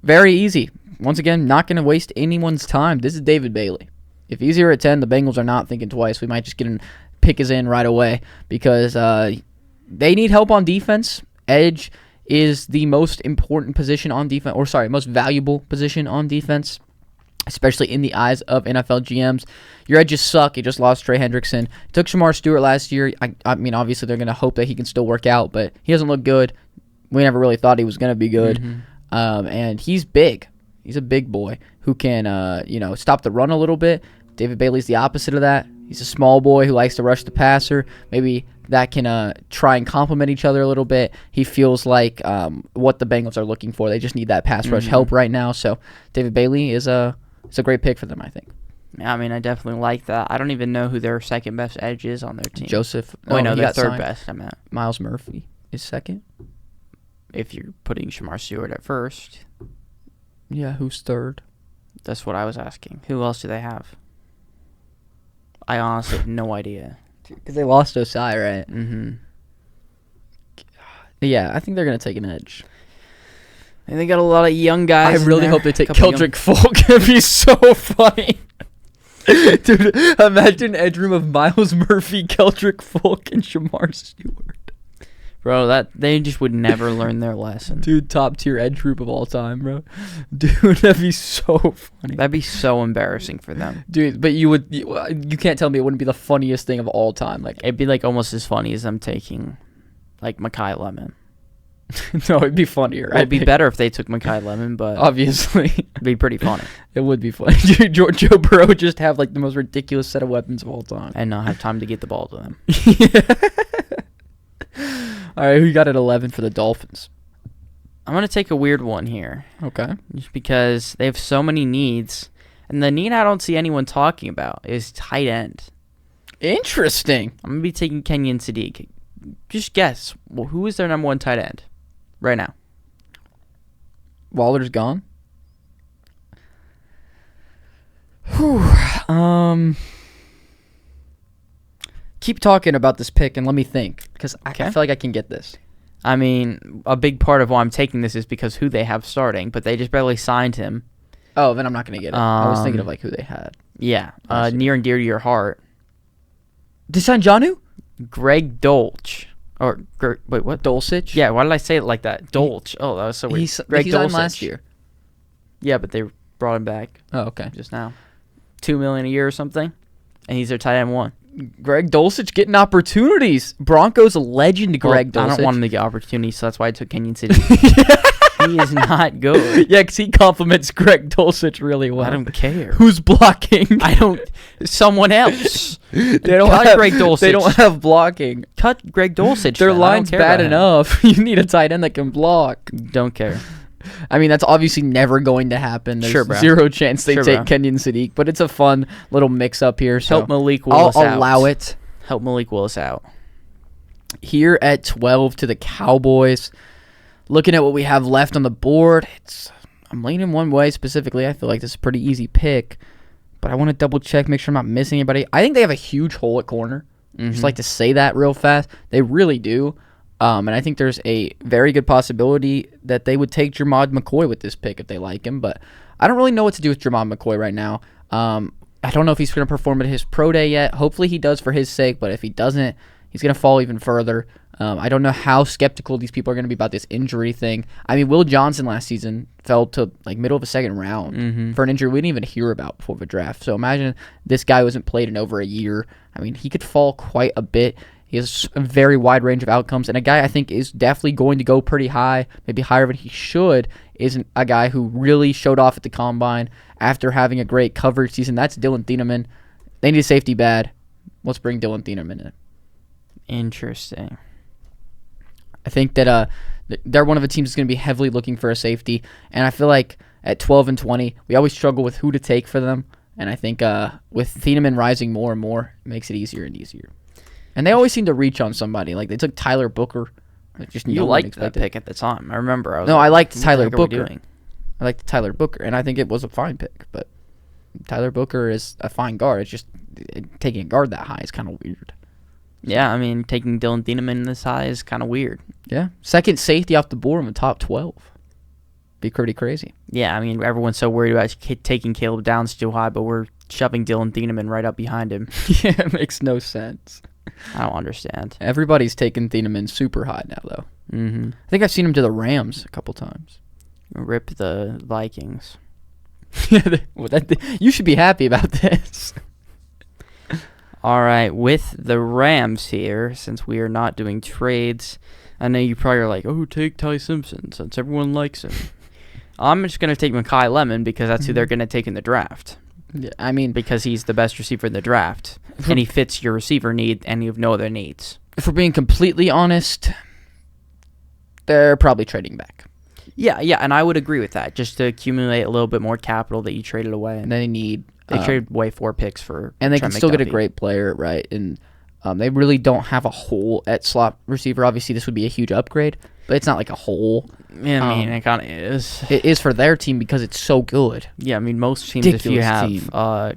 Very easy. Once again, not going to waste anyone's time. This is David Bailey. If he's here at 10, the Bengals are not thinking twice. We might just get him, pick his in right away because they need help on defense. Edge is the most important position on defense, most valuable position on defense, especially in the eyes of NFL GMs. Your edges suck. You just lost Trey Hendrickson. Took Shamar Stewart last year. I mean, obviously they're going to hope that he can still work out, but he doesn't look good. We never really thought he was going to be good. Mm-hmm. And he's big. He's a big boy who can, stop the run a little bit. David Bailey's the opposite of that. He's a small boy who likes to rush the passer. Maybe that can try and complement each other a little bit. He feels like what the Bengals are looking for. They just need that pass rush help right now. So David Bailey is it's a great pick for them, I think. Yeah, I mean, I definitely like that. I don't even know who their second best edge is on their team. Joseph. Oh, no, he their got third signed. best, I meant. Miles Murphy is second. If you're putting Shamar Stewart at first. Yeah, who's third? That's what I was asking. Who else do they have? I honestly have no idea. Because they lost Osai, right? Mm-hmm. Yeah, I think they're going to take an edge. And they got a lot of young guys. I really hope they take Couple Keldric Faulk. It'd be so funny. Dude, imagine edge room of Miles Murphy, Keldric Faulk, and Shamar Stewart. Bro, that they just would never learn their lesson. Dude, top tier edge group of all time, bro. Dude, that'd be so funny. That'd be so embarrassing for them. Dude, but you can't tell me it wouldn't be the funniest thing of all time. Like, It'd be like almost as funny as them taking like Makai Lemon. no, it'd be funnier. Well, it'd be better if they took Makai Lemon, but obviously it'd be pretty funny. it would be funny. Dude, Joe Burrow would just have like the most ridiculous set of weapons of all time. And not have time to get the ball to them. All right, who you got at 11 for the Dolphins? I'm going to take a weird one here. Okay. Just because they have so many needs. And the need I don't see anyone talking about is tight end. Interesting. I'm going to be taking Kenyon Sadiq. Just guess. Well, who is their number one tight end right now? Waller's gone. Whew. Keep talking about this pick and let me think, because I feel like I can get this. I mean, a big part of why I'm taking this is because who they have starting, but they just barely signed him. Oh, then I'm not going to get it. I was thinking of like who they had. Yeah, near and dear to your heart. Did they sign Jonnu? Greg Dolch. Wait, what? Dulcich? Yeah, why did I say it like that? Dolch. Oh, that was so weird. Greg Dulcich. Signed last year. Yeah, but they brought him back. Oh, okay. Just now. $2 million a year or something, and he's their tight end one. Greg Dulcich getting opportunities. Broncos legend Greg Dulcich. I don't want him to get opportunities, so that's why I took Kenyon City. He is not good. Yeah, because he compliments Greg Dulcich really well. I don't care. Who's blocking? I don't. Someone else. They don't Cut have Greg Dulcich. They don't have blocking. Cut Greg Dulcich. Their then. line's bad enough. You need a tight end that can block. Don't care. I mean, that's obviously never going to happen. There's sure, bro. zero chance they take bro. Kenyon Sadiq, but it's a fun little mix-up here. So help Malik Willis out. I'll allow it. Help Malik Willis out. Here at 12 to the Cowboys. Looking at what we have left on the board, I'm leaning one way specifically. I feel like this is a pretty easy pick, but I want to double-check, make sure I'm not missing anybody. I think they have a huge hole at corner. Just like to say that real fast. They really do. And I think there's a very good possibility that they would take Jerod McCoy with this pick if they like him. But I don't really know what to do with Jerod McCoy right now. I don't know if he's going to perform at his pro day yet. Hopefully he does for his sake. But if he doesn't, he's going to fall even further. I don't know how skeptical these people are going to be about this injury thing. I mean, Will Johnson last season fell to like middle of a second round for an injury we didn't even hear about before the draft. So imagine this guy who hasn't played in over a year. I mean, he could fall quite a bit. He has a very wide range of outcomes, and a guy I think is definitely going to go pretty high, maybe higher than he should, isn't a guy who really showed off at the Combine after having a great coverage season. That's Dillon Thieneman. They need a safety bad. Let's bring Dillon Thieneman in. Interesting. I think that they're one of the teams that's going to be heavily looking for a safety, and I feel like at 12 and 20, we always struggle with who to take for them, and I think with Thieneman rising more and more, it makes it easier and easier. And they always seem to reach on somebody. Like, they took Tyler Booker. Like, just you liked that pick at the time. I remember. I liked Tyler Booker. I liked Tyler Booker, and I think it was a fine pick. But Tyler Booker is a fine guard. It's just taking a guard that high is kind of weird. Yeah, I mean, taking Dillon Thieneman this high is kind of weird. Yeah. Second safety off the board in the top 12. Be pretty crazy. Yeah, I mean, everyone's so worried about taking Caleb Downs too high, but we're shoving Dillon Thieneman right up behind him. Yeah, it makes no sense. I don't understand. Everybody's taking Thieneman super high now, though. Mm-hmm. I think I've seen him to the Rams a couple times. Rip the Vikings. You should be happy about this. All right, with the Rams here, since we are not doing trades, I know you probably are like, oh, take Ty Simpson since everyone likes him. I'm just going to take Makai Lemon because that's who they're going to take in the draft. Yeah, I mean, because he's the best receiver in the draft, and he fits your receiver need, and you have no other needs. If we're being completely honest, they're probably trading back. Yeah, and I would agree with that. Just to accumulate a little bit more capital that you traded away. And they need... They traded away 4 picks for and they Trent can still get a McDuffie. great player, right? And they really don't have a hole at slot receiver. Obviously, this would be a huge upgrade, but it's not like a hole. Yeah, I mean, it kind of is. It is for their team because it's so good. Yeah, I mean, most teams, if you Ridiculous have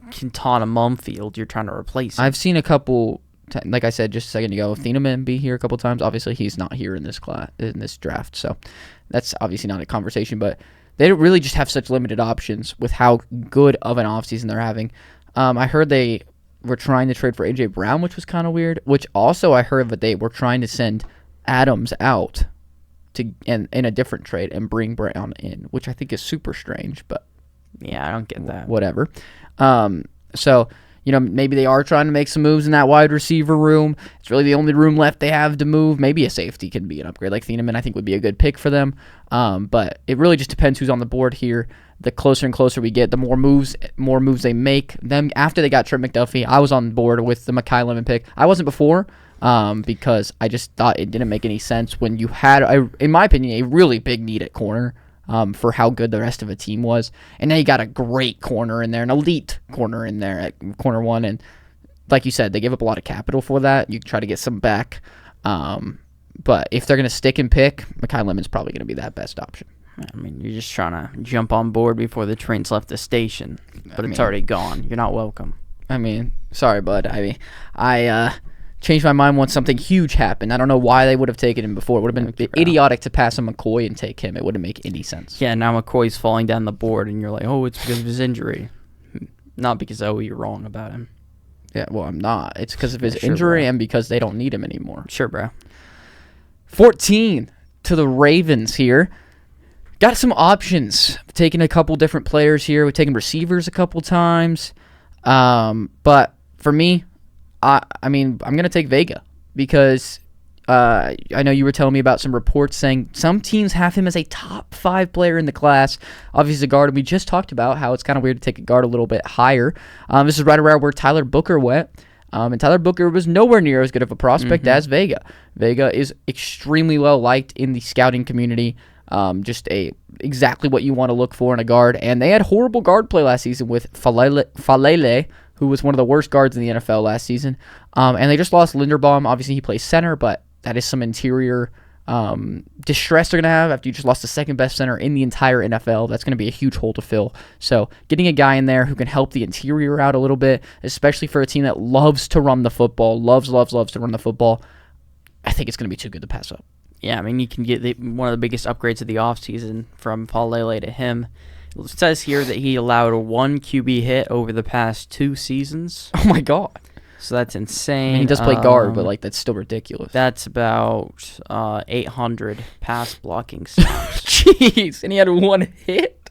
team. Quintana Mumfield, you're trying to replace him. I've seen a couple, like I said just a second ago, Thieneman be here a couple times. Obviously, he's not here in this draft, so that's obviously not a conversation, but they don't really just have such limited options with how good of an offseason they're having. I heard they were trying to trade for A.J. Brown, which was kind of weird, which also I heard that they were trying to send Adams out in a different trade and bring Brown in, which I think is super strange, but yeah, I don't get that. Whatever. So, maybe they are trying to make some moves in that wide receiver room. It's really the only room left they have to move. Maybe a safety can be an upgrade. Like Thieneman, I think, would be a good pick for them. But it really just depends who's on the board here. The closer and closer we get, the more moves they make. Them after they got Trent McDuffie, I was on board with the Makai Lemon pick. I wasn't before because I just thought it didn't make any sense when you had, in my opinion, a really big need at corner. For how good the rest of the team was. And now you got a great corner in there, an elite corner in there at corner one. And like you said, they give up a lot of capital for that. You try to get some back. But if they're going to stick and pick, Makai Lemon's probably going to be that best option. I mean, you're just trying to jump on board before the train's left the station. But it's already gone. You're not welcome. I mean, sorry, bud. I changed my mind once something huge happened. I don't know why they would have taken him before. It would have been idiotic to pass on McCoy and take him. It wouldn't make any sense. Yeah, now McCoy's falling down the board, and you're like, oh, it's because of his injury. Not because, you're wrong about him. Yeah, well, I'm not. It's because of his injury bro. And because they don't need him anymore. Sure, bro. 14 to the Ravens here. Got some options. Taking a couple different players here. We've taken receivers a couple times. But for me, I mean, I'm going to take Vega because I know you were telling me about some reports saying some teams have him as a top 5 player in the class. Obviously, a guard, and we just talked about how it's kind of weird to take a guard a little bit higher. This is right around where Tyler Booker went. And Tyler Booker was nowhere near as good of a prospect as Vega. Vega is extremely well liked in the scouting community. Just exactly what you want to look for in a guard. And they had horrible guard play last season with Falele, who was one of the worst guards in the NFL last season. And they just lost Linderbaum. Obviously, he plays center, but that is some interior distress they're going to have after you just lost the second best center in the entire NFL. That's going to be a huge hole to fill. So getting a guy in there who can help the interior out a little bit, especially for a team that loves to run the football, loves to run the football, I think it's going to be too good to pass up. Yeah, I mean, you can get one of the biggest upgrades of the offseason from Falele to him. It says here that he allowed 1 QB hit over the past 2 seasons. Oh, my God. So that's insane. I mean, he does play guard, but that's still ridiculous. That's about 800 pass blocking snaps. Jeez, and he had 1 hit?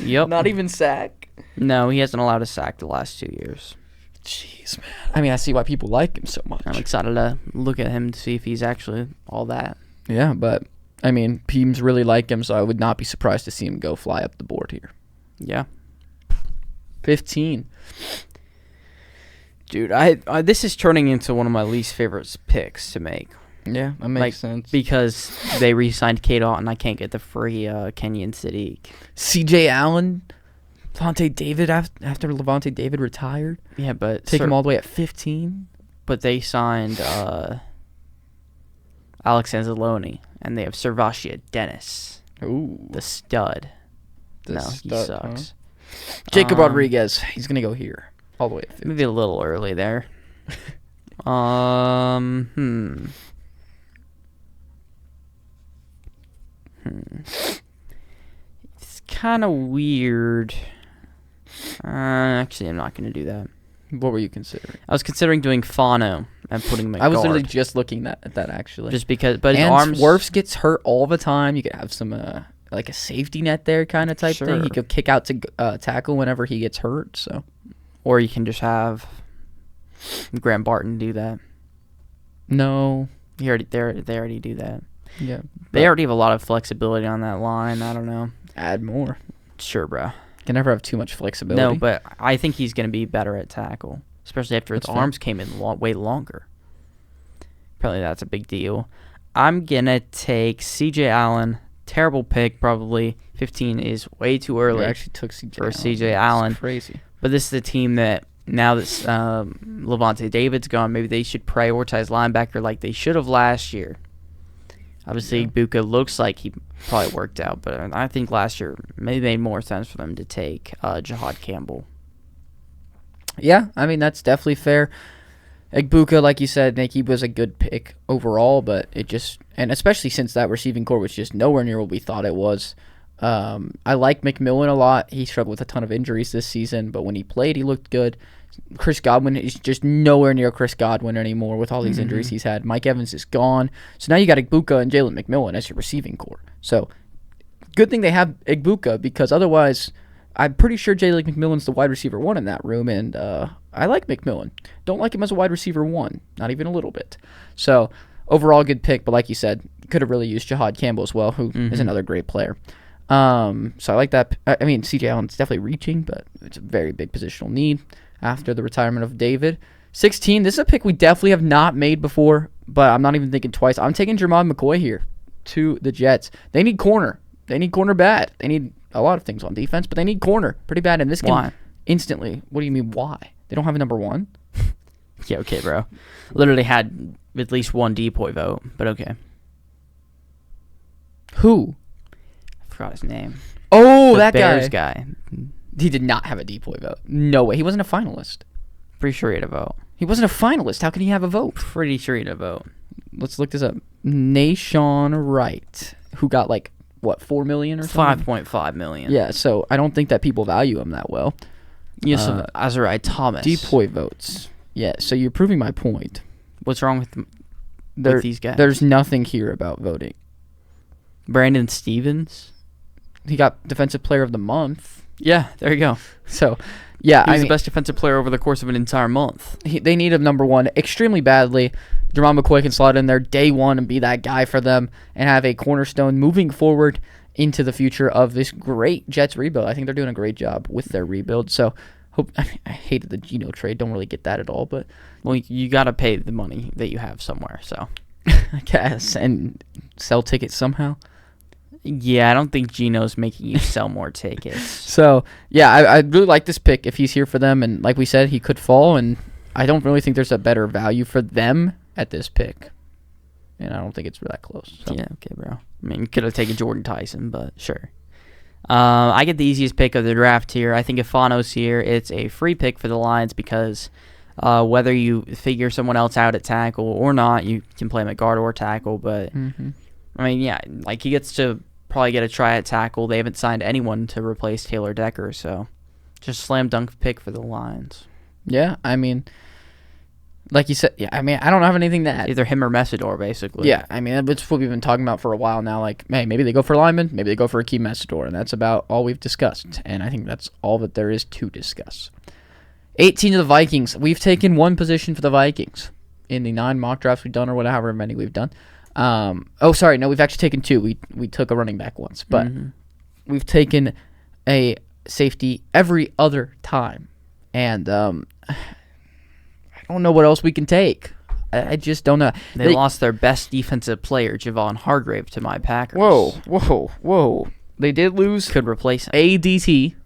Yep. Not even sack? No, he hasn't allowed a sack the last 2 years. Jeez, man. I mean, I see why people like him so much. I'm excited to look at him to see if he's actually all that. Yeah, but, I mean, teams really like him, so I would not be surprised to see him go fly up the board here. Yeah. 15. Dude, I this is turning into one of my least favorite picks to make. Yeah, that makes sense. Because they re-signed K-Dot and I can't get the free Kenyon Sadiq. C.J. Allen, Levante David after Levante David retired. Yeah, but take him all the way at 15. But they signed Alex Anzalone and they have Servatia Dennis. Ooh, the stud. He sucks. Huh? Jacob Rodriguez, he's gonna go here all the way at 15. Maybe a little early there. It's kind of weird. Actually, I'm not going to do that. What were you considering? I was considering doing Fano and putting him at I was guard. literally just looking at that actually. Just because, but his and arms. Wirfs gets hurt all the time. You could have some like a safety net there kind of type thing. He could kick out to tackle whenever he gets hurt. So, or you can just have Graham Barton do that. No, they already do that. Yeah, they already have a lot of flexibility on that line. I don't know. Add more. Sure, bro. Can never have too much flexibility. No, but I think he's going to be better at tackle, especially after his arms came in way longer. Apparently, that's a big deal. I'm going to take C.J. Allen, terrible pick, probably. 15 is way too early. You actually took CJ for Allen. CJ Allen. That's crazy. But this is a team that now that Levante David's gone, maybe they should prioritize linebacker like they should have last year. Obviously, Buka looks like he probably worked out, but I think last year maybe made more sense for them to take Jahad Campbell. Yeah, I mean, that's definitely fair. Egbuka, like you said, Nick, he was a good pick overall, but it just, and especially since that receiving core was just nowhere near what we thought it was. I like McMillan a lot. He struggled with a ton of injuries this season, but when he played, he looked good. Chris Godwin is just nowhere near Chris Godwin anymore with all these injuries he's had. Mike Evans is gone. So now you got Egbuka and Jalen McMillan as your receiving core. So good thing they have Egbuka, because otherwise I'm pretty sure Jalen McMillan's the wide receiver 1 in that room, and I like McMillan. Don't like him as a wide receiver 1, not even a little bit. So overall good pick, but like you said, could have really used Jahad Campbell as well, who is another great player. So I like that. I mean, CJ Allen's definitely reaching, but it's a very big positional need after the retirement of David. 16, this is a pick we definitely have not made before, but I'm not even thinking twice. I'm taking Jerod McCoy here to the Jets. They need corner. They need corner bad. They need a lot of things on defense, but they need corner pretty bad. And this can instantly. What do you mean, why? They don't have a number 1? Yeah, okay, bro. Literally had at least one DPOY vote, but okay. Who? I forgot his name. Oh, that Bears guy. He did not have a DPOY vote. No way. He wasn't a finalist. Pretty sure he had a vote. He wasn't a finalist. How can he have a vote? Pretty sure he had a vote. Let's look this up. Nashon Wright, who got like, what, 4 million or something? 5.5 million. Yeah, so I don't think that people value him that well. Yes, Azariah Thomas. DPOY votes. Yeah, so you're proving my point. What's wrong with these guys? There's nothing here about voting. Brandon Stevens. He got Defensive Player of the Month. Yeah, there you go. So, yeah. He was the best defensive player over the course of an entire month. They need a number 1 extremely badly. Jerod McCoy can slot in there day 1 and be that guy for them and have a cornerstone moving forward into the future of this great Jets rebuild. I think they're doing a great job with their rebuild. So, I hated the Geno trade. Don't really get that at all. But well, you got to pay the money that you have somewhere. So, I guess. And sell tickets somehow. Yeah, I don't think Geno's making you sell more tickets. So, yeah, I really like this pick if he's here for them. And like we said, he could fall. And I don't really think there's a better value for them at this pick. And I don't think it's that close. So. Yeah, okay, bro. I mean, you could have taken Jordyn Tyson, but sure. I get the easiest pick of the draft here. I think if Fano's here, it's a free pick for the Lions because whether you figure someone else out at tackle or not, you can play him at guard or tackle. But, I mean, yeah, like he gets to probably get a try at tackle. They haven't signed anyone to replace Taylor Decker, so just slam dunk pick for the Lions. Yeah, I mean, like you said, yeah, I mean, I don't have anything to add. Either him or Mesidor, basically. Yeah, I mean, that's what we've been talking about for a while now. Like, hey, maybe they go for lineman, maybe they go for Akheem Mesidor, and that's about all we've discussed. And I think that's all that there is to discuss. 18 to the Vikings. We've taken 1 position for the Vikings in the 9 mock drafts we've done, or whatever many we've done. We've actually taken 2. We took a running back once, but we've taken a safety every other time, and I don't know what else we can take. I just don't know. They lost their best defensive player, Javon Hargrave, to my Packers. Whoa! They did lose. Could replace him. ADT.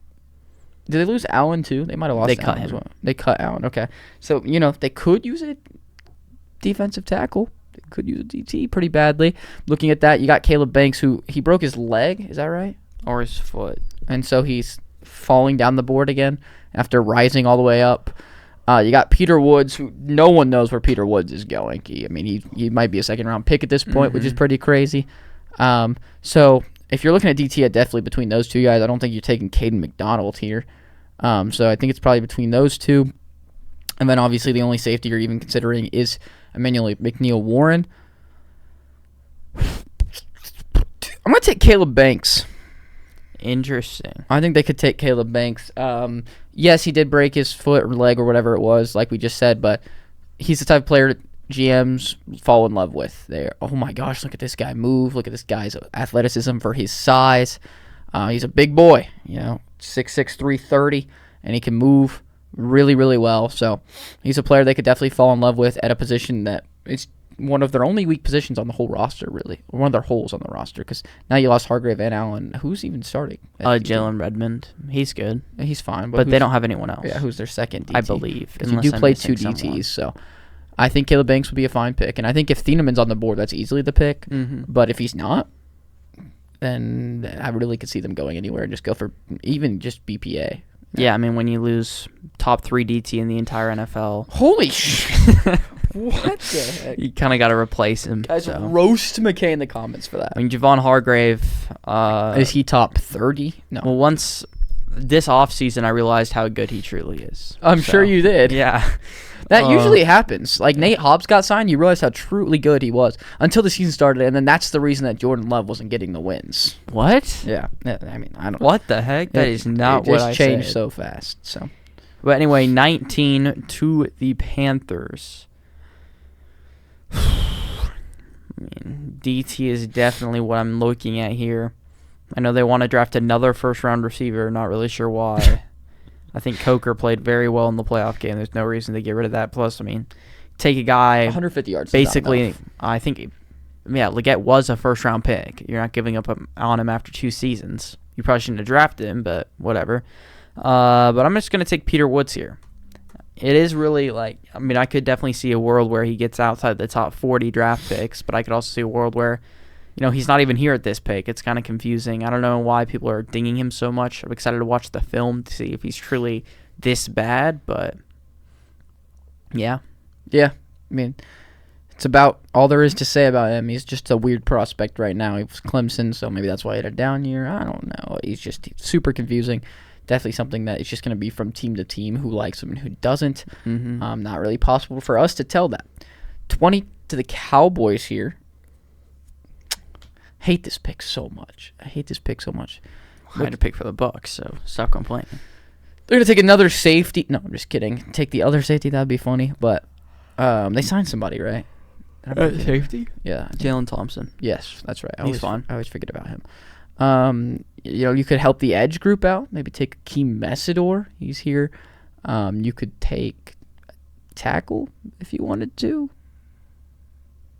Did they lose Allen too? They might have lost. They cut Allen him. as well. They cut Allen. Okay, so they could use a defensive tackle. Could use a DT pretty badly. Looking at that, you got Caleb Banks, who he broke his leg. Is that right? Or his foot. And so he's falling down the board again after rising all the way up. You got Peter Woods, who no one knows where Peter Woods is going. He might be a second-round pick at this point, which is pretty crazy. So if you're looking at DT, definitely between those 2 guys. I don't think you're taking Caden McDonald here. So I think it's probably between those 2. And then obviously the only safety you're even considering is Emmanuel McNeil-Warren. I'm going to take Caleb Banks. Interesting. I think they could take Caleb Banks. Yes, he did break his foot or leg or whatever it was, like we just said, but he's the type of player that GMs fall in love with. They're, oh my gosh, look at this guy move. Look at this guy's athleticism for his size. He's a big boy, 6'6", 330, and he can move really, really well. So he's a player they could definitely fall in love with at a position that it's one of their only weak positions on the whole roster, really. Or one of their holes on the roster, because now you lost Hargrave and Allen. Who's even starting? Jalen Redmond. He's good. He's fine. But they don't have anyone else. Yeah, who's their second DT? I believe. Because you do play 2 DTs, so I think Caleb Banks would be a fine pick. And I think if Thieneman's on the board, that's easily the pick. Mm-hmm. But if he's not, then I really could see them going anywhere and just go for even just BPA. Yeah, I mean, when you lose top 3 DT in the entire NFL. Holy shit. What the heck? You kind of got to replace him. Guys, roast McKay in the comments for that. I mean, Javon Hargrave. Is he top 30? No. Well, once this offseason, I realized how good he truly is. I'm sure you did. Yeah. That usually happens. Like, Nate Hobbs got signed, you realize how truly good he was until the season started, and then that's the reason that Jordyn Love wasn't getting the wins. What? Yeah. I mean, I don't know. What the heck? That is not what I said. It just changed so fast. So. But anyway, 19 to the Panthers. I mean, DT is definitely what I'm looking at here. I know they want to draft another first-round receiver. Not really sure why. I think Coker played very well in the playoff game. There's no reason to get rid of that. Plus, I mean, take a guy 150 yards. Basically, I think, yeah, Leggett was a first-round pick. You're not giving up on him after 2 seasons. You probably shouldn't have drafted him, but whatever. But I'm just going to take Peter Woods here. It is really like, I mean, I could definitely see a world where he gets outside the top 40 draft picks, but I could also see a world where, you know, he's not even here at this pick. It's kind of confusing. I don't know why people are dinging him so much. I'm excited to watch the film to see if he's truly this bad, but yeah. Yeah. I mean, it's about all there is to say about him. He's just a weird prospect right now. He was Clemson, so maybe that's why he had a down year. I don't know. He's just super confusing. Definitely something that is just going to be from team to team, who likes him and who doesn't. Mm-hmm. Not really possible for us to tell that. 20 to the Cowboys here. Hate this pick so much. I hate this pick so much. I had to pick for the Bucs, so stop complaining. They're going to take another safety. No, I'm just kidding. Take the other safety. That would be funny. But they signed somebody, right? Safety? Yeah. Jalen Thompson. Yes, that's right. He's fine. I always forget about him. You know, you could help the edge group out. Maybe take Akheem Mesidor. He's here. You could take tackle if you wanted to,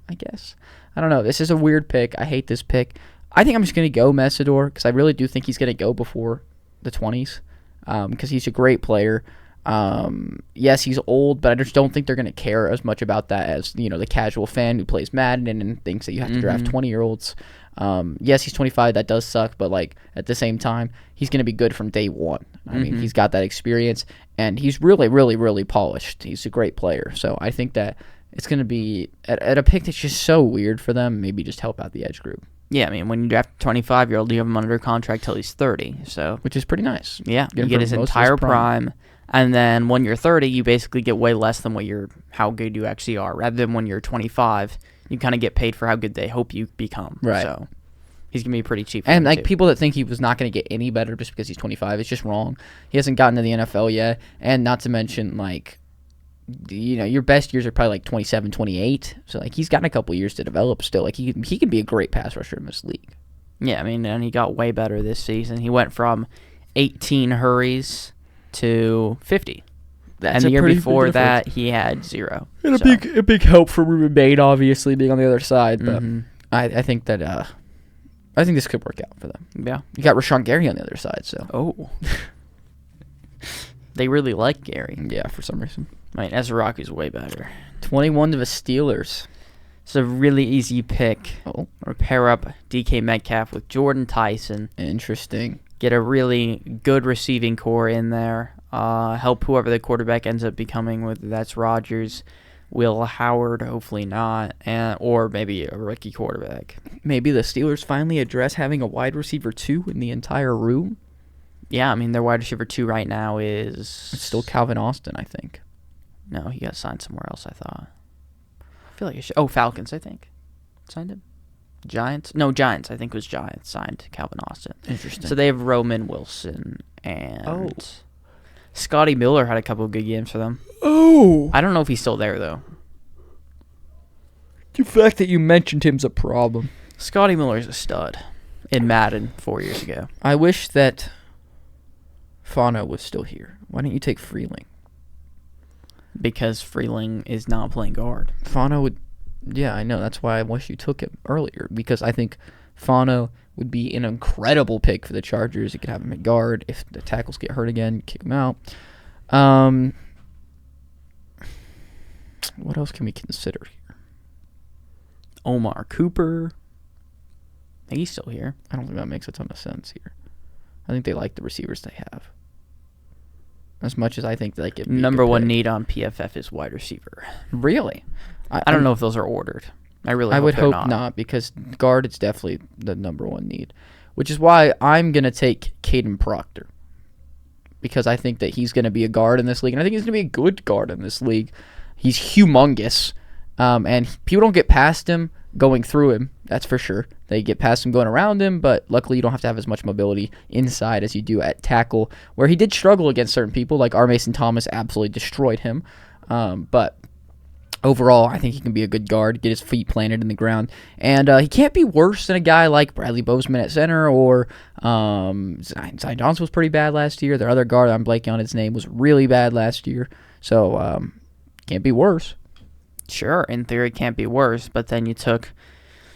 I guess. I don't know. This is a weird pick. I hate this pick. I think I'm just going to go Mesidor because I really do think he's going to go before the 20s because he's a great player. Yes, he's old, but I just don't think they're going to care as much about that as, you know, the casual fan who plays Madden and thinks that you have to draft 20-year-olds. Yes, he's 25. That does suck, but like at the same time, he's going to be good from day one. I mean, he's got that experience, and he's really, really, really polished. He's a great player. So I think that it's going to be at a pick that's just so weird for them. Maybe just help out the edge group. Yeah, I mean, when you draft a 25-year-old, you have him under contract till he's 30. So which is pretty nice. Yeah, you get his entire prime. And then when you're 30, you basically get way less than how good you actually are. Rather than when you're 25, you kind of get paid for how good they hope you become. Right. So he's going to be pretty cheap. And like people that think he was not going to get any better just because he's 25, it's just wrong. He hasn't gotten to the NFL yet. And not to mention, like, you know, your best years are probably like 27, 28. So like he's got a couple years to develop still. Like he can be a great pass rusher in this league. Yeah, I mean, and he got way better this season. He went from 18 hurries to 50. And the year before that, he had 0. And a big help for Ruben Bain, obviously, being on the other side. But I think that I think this could work out for them. Yeah. You got Rashawn Gary on the other side, so. Oh. They really like Gary. Yeah, for some reason. I mean, Ezraki's way better. 21 to the Steelers. It's a really easy pick. Oh. Or pair up DK Metcalf with Jordyn Tyson. Interesting. Get a really good receiving core in there. Help whoever the quarterback ends up becoming, whether that's Rodgers, Will Howard, hopefully not, or maybe a rookie quarterback. Maybe the Steelers finally address having a wide receiver 2 in the entire room. Yeah, I mean, their wide receiver 2 right now is... It's still Calvin Austin, I think. No, he got signed somewhere else, I thought. I feel like it should... Oh, Falcons, I think. Signed him? Giants? No, Giants. I think it was Giants signed Calvin Austin. Interesting. So they have Roman Wilson and... Scotty Miller had a couple of good games for them. Oh! I don't know if he's still there, though. The fact that you mentioned him's a problem. Scotty Miller's a stud in Madden 4 years ago. I wish that Fano was still here. Why don't you take Freeling? Because Freeling is not playing guard. Fano would Yeah, I know. That's why I wish you took him earlier, because I think Fano would be an incredible pick for the Chargers. You could have him at guard. If the tackles get hurt again, kick him out. What else can we consider here? Omar Cooper. I think he's still here. I don't think that makes a ton of sense here. I think they like the receivers they have. As much as I think they could be Number one need on PFF is wide receiver. Really? I don't know if those are ordered. I would hope not, because guard is definitely the number one need, which is why I'm going to take Kadyn Proctor, because I think that he's going to be a guard in this league, and I think he's going to be a good guard in this league. He's humongous, and people don't get past him going through him, that's for sure. They get past him going around him, but luckily you don't have to have as much mobility inside as you do at tackle, where he did struggle against certain people, like R. Mason Thomas absolutely destroyed him, but overall, I think he can be a good guard, get his feet planted in the ground. And he can't be worse than a guy like Bradley Bozeman at center, or Zion Johnson was pretty bad last year. Their other guard, I'm blanking on his name, was really bad last year. So, can't be worse. Sure, in theory, it can't be worse. But then you took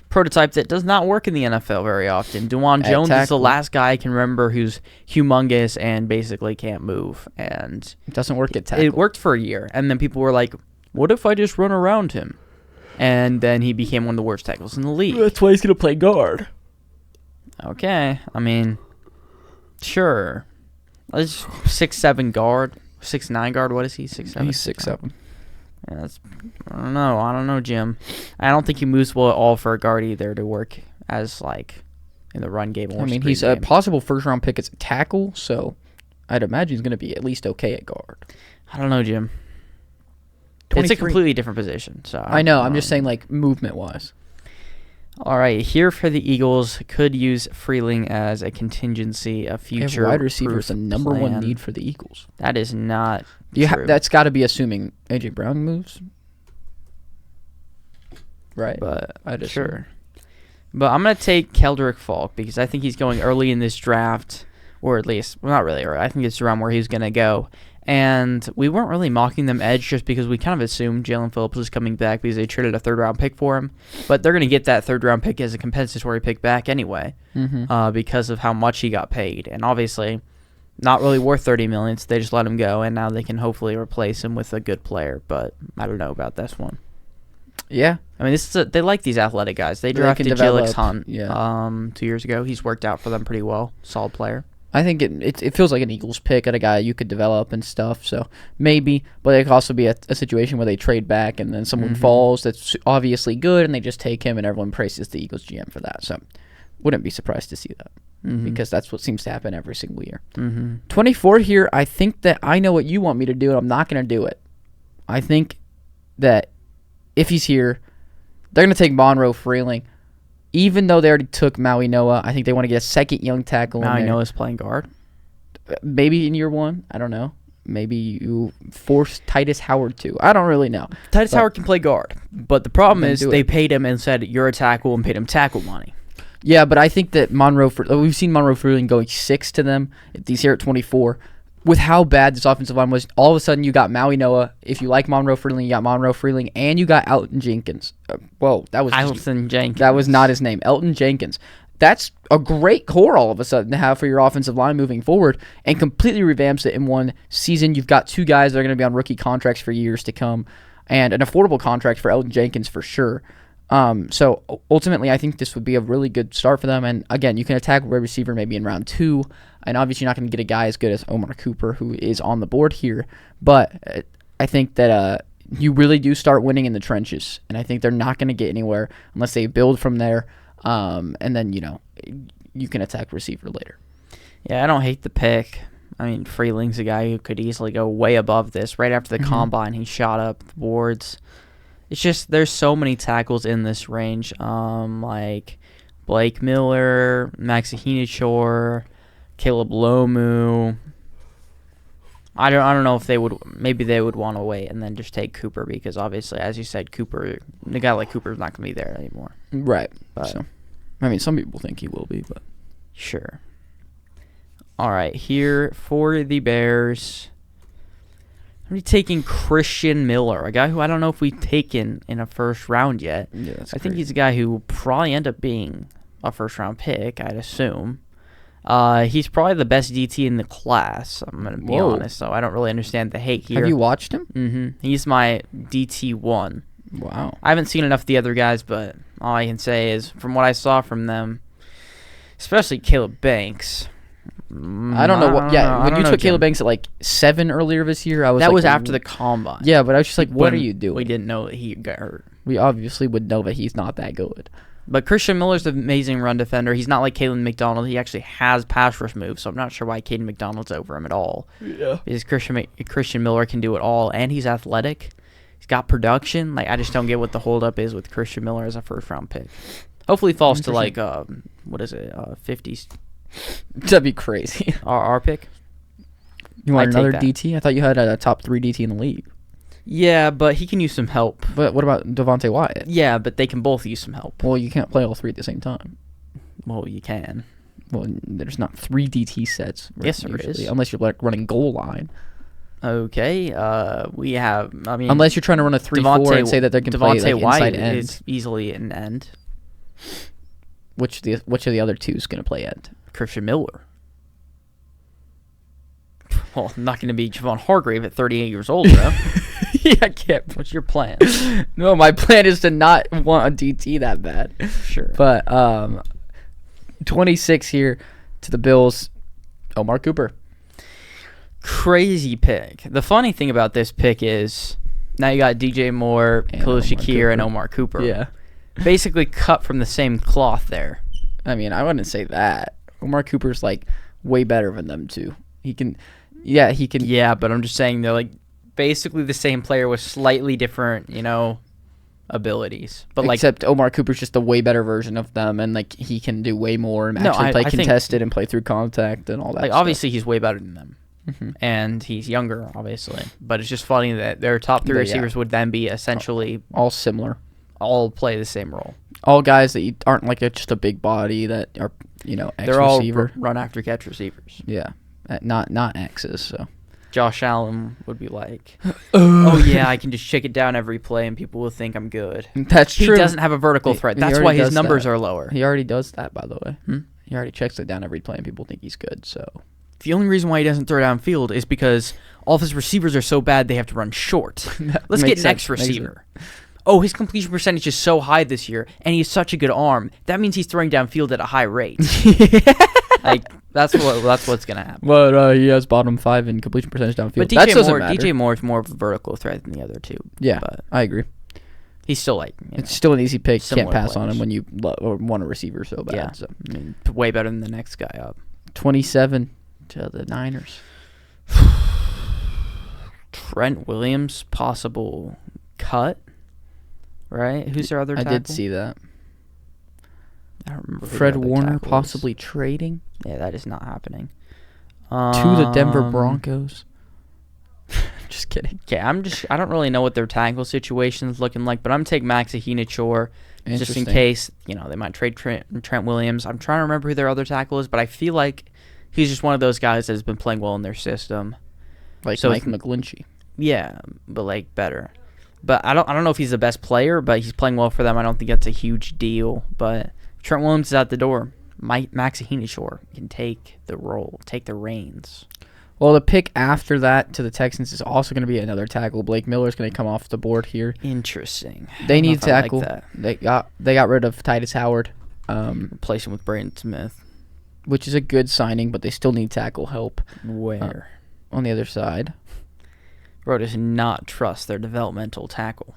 prototype that does not work in the NFL very often. DeJuan Jones is the last guy I can remember who's humongous and basically can't move. And it doesn't work at tackle. It worked for a year. And then people were like, what if I just run around him? And then he became one of the worst tackles in the league. That's why he's going to play guard. Okay. I mean, sure. Let's 6'7" guard. 6'9" guard. What is he? 6'7"? He's 6'7". Yeah, I don't know, Jim. I don't think he moves well at all for a guard either to work as, like, in the run game. Or he's game. a possible first-round pick as a tackle, so I'd imagine he's going to be at least okay at guard. I don't know, Jim. 23. It's a completely different position. So I know. I'm just saying, like, movement-wise. All right, here for the Eagles, could use Freeling as a contingency, a future wide receiver is the number one need for the Eagles. That is not true. That's got to be assuming A.J. Brown moves. Right. But I'd sure. But I'm going to take Keldric Faulk because I think he's going early in this draft, or at least, well, not really early. I think it's around where he's going to go. And we weren't really mocking them edge just because we kind of assumed Jalen Phillips was coming back because they traded a third-round pick for him. But they're going to get that third-round pick as a compensatory pick back anyway because of how much he got paid. And obviously, not really worth $30 million, so they just let him go, and now they can hopefully replace him with a good player. But I don't know about this one. Yeah. I mean, they like these athletic guys. They drafted Jelix Hunt 2 years ago. He's worked out for them pretty well. Solid player. I think it feels like an Eagles pick at a guy you could develop and stuff, so maybe. But it could also be a situation where they trade back and then someone falls that's obviously good and they just take him and everyone praises the Eagles GM for that. So wouldn't be surprised to see that because that's what seems to happen every single year. 24 here, I think that I know what you want me to do and I'm not going to do it. I think that if he's here, they're going to take Monroe Freeling. Even though they already took Mauigoa, I think they want to get a second young tackle in there. Mauigoa's playing guard? Maybe in year one. I don't know. Maybe you force Titus Howard to. I don't really know. Howard can play guard. But the problem is they paid him and said, you're a tackle, and paid him tackle money. Yeah, but I think that we've seen Monroe Freeling going 6 to them. He's here at 24. With how bad this offensive line was, all of a sudden you got Mauigoa. If you like Monroe Freeling, you got Monroe Freeling, and you got Elton Jenkins. That was Elton Jenkins. That was not his name. Elton Jenkins. That's a great core all of a sudden to have for your offensive line moving forward, and completely revamps it in one season. You've got 2 guys that are going to be on rookie contracts for years to come, and an affordable contract for Elton Jenkins for sure. So ultimately, I think this would be a really good start for them. And again, you can attack wide receiver maybe in round 2. And obviously, you're not going to get a guy as good as Omar Cooper, who is on the board here. But I think that you really do start winning in the trenches. And I think they're not going to get anywhere unless they build from there. And then, you can attack receiver later. Yeah, I don't hate the pick. I mean, Freeling's a guy who could easily go way above this. Right after the combine, he shot up the boards. It's just there's so many tackles in this range, like Blake Miller, Max Ahinachor, Caleb Lomu. I don't know if they would. Maybe they would want to wait and then just take Cooper because obviously, as you said, the guy like Cooper is not going to be there anymore. Right. But, so, I mean, some people think he will be, but sure. All right, here for the Bears. I'm taking Christian Miller, a guy who I don't know if we've taken in a first round yet. Yeah, I think he's a guy who will probably end up being a first round pick, I'd assume. He's probably the best DT in the class, I'm going to be honest, so I don't really understand the hate here. Have you watched him? Mm-hmm. He's my DT1. Wow. I haven't seen enough of the other guys, but all I can say is from what I saw from them, especially Caleb Banks. I don't know what. Yeah, when you took Caleb Banks at like 7 earlier this year, I was. That was after the combine. Yeah, but I was just like, what are you doing? We didn't know that he got hurt. We obviously would know that he's not that good. But Christian Miller's an amazing run defender. He's not like Kalen McDonald. He actually has pass rush moves, so I'm not sure why Caden McDonald's over him at all. Yeah. Because Christian Miller can do it all, and he's athletic. He's got production. Like I just don't get what the holdup is with Christian Miller as a first-round pick. Hopefully, he falls to like 50s. That'd be crazy. Our pick. You want another DT? I thought you had a top 3 DT in the league. Yeah, but he can use some help. But what about Devontae Wyatt? Yeah, but they can both use some help. Well, you can't play all 3 at the same time. Well, you can. Well, there's not 3 DT sets. Yes, there is. Unless you're like running goal line. Okay. We have. I mean, unless you're trying to run a 3-4 and say that they can play like Wyatt inside end. Is easily an end. Which of the other 2 is going to play end? Christian Miller. Well, I'm not going to be Javon Hargrave at 38 years old, though. Yeah, I can't. What's your plan? No, my plan is to not want a DT that bad. Sure. But 26 here to the Bills, Omar Cooper. Crazy pick. The funny thing about this pick is now you got DJ Moore, Khalil Shakir, and Omar Cooper. Yeah. Basically cut from the same cloth there. I mean, I wouldn't say that. Omar Cooper's like way better than them two. He can. Yeah, but I'm just saying they're like basically the same player with slightly different, abilities. But except Omar Cooper's just a way better version of them, and like he can do way more and actually play contested and play through contact and all that. Like obviously he's way better than them, and he's younger, obviously. But it's just funny that their top 3 receivers would then be essentially all similar, all play the same role. All guys that aren't like just a big body that are they're all run after catch receivers. Yeah. Not X's, so. Josh Allen would be like, oh, yeah, I can just check it down every play and people will think I'm good. That's true. He doesn't have a vertical threat. That's why his numbers are lower. He already does that, by the way. He already checks it down every play and people think he's good, so. The only reason why he doesn't throw downfield is because all of his receivers are so bad they have to run short. Let's get an X receiver. Oh, his completion percentage is so high this year, and he has such a good arm. That means he's throwing downfield at a high rate. Like that's what's gonna happen. But he has bottom 5 in completion percentage downfield. But DJ Moore is more of a vertical threat than the other 2. Yeah, but I agree. He's still like it's still an easy pick. Can't pass players. on him when you want a receiver so bad. Yeah, so. I mean, way better than the next guy up. 27 to the Niners. Trent Williams possible cut. Right? Who's their other tackle? I did see that. I don't remember. Fred Warner possibly trading. Yeah, that is not happening. To the Denver Broncos. Just kidding. Okay, I don't really know what their tackle situation is looking like, but I'm taking Max Ahinichor just in case, they might trade Trent Williams. I'm trying to remember who their other tackle is, but I feel like he's just one of those guys that has been playing well in their system. Like Mike McGlinchey. Yeah, but like better. But I don't know if he's the best player, but he's playing well for them. I don't think that's a huge deal. But Trent Williams is out the door. Max Ahinichor can take the role, take the reins. Well, the pick after that to the Texans is also going to be another tackle. Blake Miller's going to come off the board here. Interesting. They need tackle. Like they got rid of Titus Howard. Replace him with Braden Smith. Which is a good signing, but they still need tackle help. Where? On the other side. Bro does not trust their developmental tackle.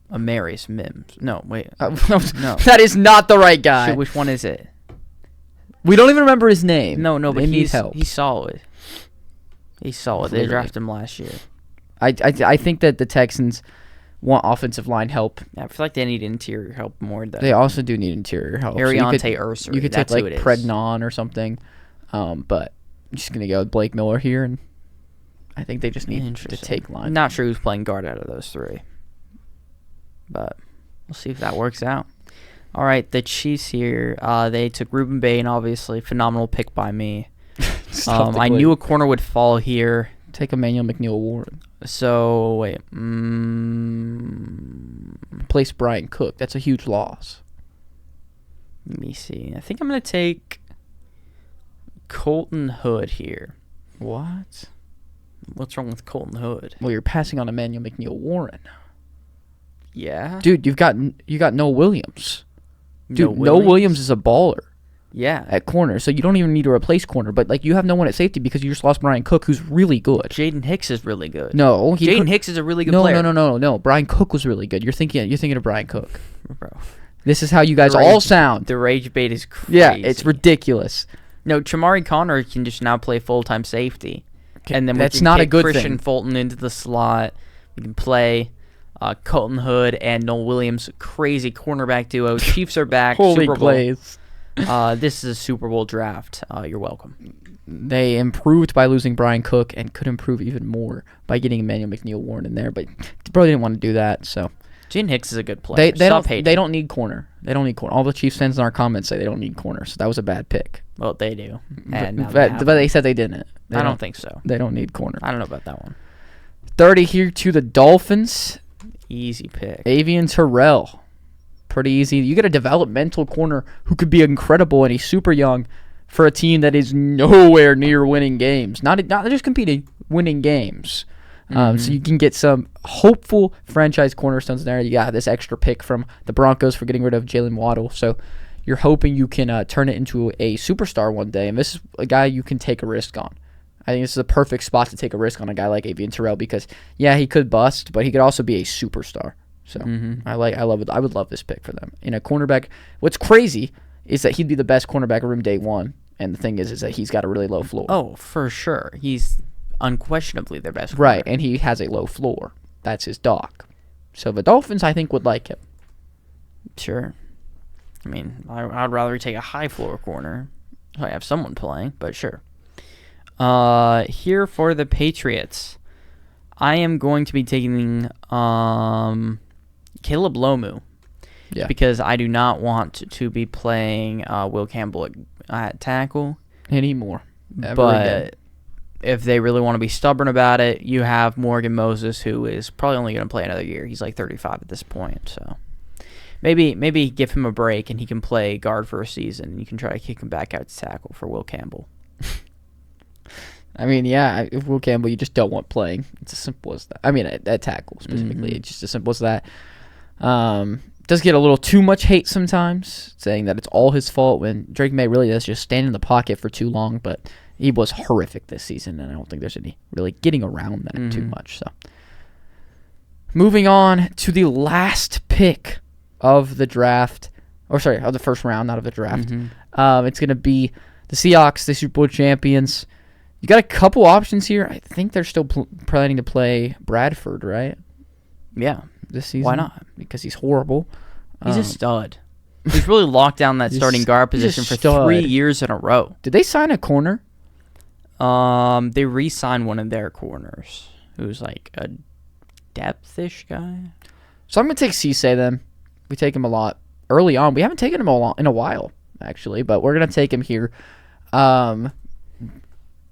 Amarius Mims. No, wait. No. That is not the right guy. Shit, which one is it? We don't even remember his name. No, but he's help. He's solid. He's solid. They drafted him last year. I think that the Texans want offensive line help. Yeah, I feel like they need interior help more. They also do need interior help. Ariante Urser. You could take like Prednon or something. But I'm just going to go with Blake Miller here, and I think they just need to take line. Not sure who's playing guard out of those 3. But we'll see if that works out. All right, the Chiefs here, they took Ruben Bain, obviously. Phenomenal pick by me. I knew a corner would fall here. Take Emmanuel McNeil-Warren. So, wait. Place Brian Cook. That's a huge loss. Let me see. I think I'm going to take Colton Hood here. What? What's wrong with Colton Hood? Well, you're passing on Emmanuel McNeil-Warren. Yeah? Dude, you got Noah Williams. Dude, Noah Williams is a baller. Yeah. At corner, so you don't even need to replace corner. But, like, you have no one at safety because you just lost Brian Cook, who's really good. Jaden Hicks is really good. No. Jaden Hicks is a really good player. No. Brian Cook was really good. You're thinking of Brian Cook. Bro. This is how you guys all sound. The rage bait is crazy. Yeah, it's ridiculous. No, Chamari Connor can just now play full-time safety. Okay, And then that's not a good Christian thing. Fulton into the slot. We can play Colton Hood and Noel Williams. Crazy cornerback duo. Chiefs are back. Holy Super Bowl. glaze. This is a Super Bowl draft. You're welcome. They improved by losing Brian Cook and could improve even more by getting Emmanuel McNeil-Warren in there, but probably didn't want to do that. So Jaden Hicks is a good player. They don't need corner. They don't need corner. All the Chiefs fans in our comments say they don't need corner, so that was a bad pick. Well, they do. And but they said they didn't. I don't think so. They don't need corner. I don't know about that one. 30 here to the Dolphins. Easy pick. Avian Terrell. Pretty easy. You get a developmental corner who could be incredible, and he's super young for a team that is nowhere near winning games. Not just competing, winning games. So you can get some hopeful franchise cornerstones there. You got this extra pick from the Broncos for getting rid of Jalen Waddle. So you're hoping you can turn it into a superstar one day, and this is a guy you can take a risk on. I think this is a perfect spot to take a risk on a guy like Avian Terrell because, yeah, he could bust, but he could also be a superstar. So I love it. I would love this pick for them. In a cornerback, what's crazy is that he'd be the best cornerback room day one, and the thing is that he's got a really low floor. Oh, for sure. He's unquestionably their best cornerback. Right, and he has a low floor. That's his doc. So the Dolphins, I think, would like him. Sure. I mean, I'd rather take a high floor corner. I have someone playing, but sure. Here for the Patriots, I am going to be taking Caleb Lomu. Yeah. Because I do not want to be playing Will Campbell at tackle Anymore. But if they really want to be stubborn about it, you have Morgan Moses, who is probably only going to play another year. He's like 35 at this point, so maybe give him a break and he can play guard for a season. And you can try to kick him back out to tackle for Will Campbell. I mean, yeah, if Will Campbell you just don't want playing. It's as simple as that. I mean, at tackle specifically, it's just as simple as that. Does get a little too much hate sometimes, saying that it's all his fault when Drake May really does just stand in the pocket for too long, but he was horrific this season, and I don't think there's any really getting around that too much. So, moving on to the last pick of the draft, of the first round, not of the draft. It's going to be the Seahawks, the Super Bowl champions. You got a couple options here. I think they're still planning to play Bradford, right? Yeah. This season. Why not? Because he's horrible. He's a stud. He's really locked down that starting guard position for 3 years in a row. Did they sign a corner? They re-signed one of their corners, who's like a depth-ish guy. So I'm going to take Cisse then. We take him a lot early on. We haven't taken him in a while, actually, but we're going to take him here.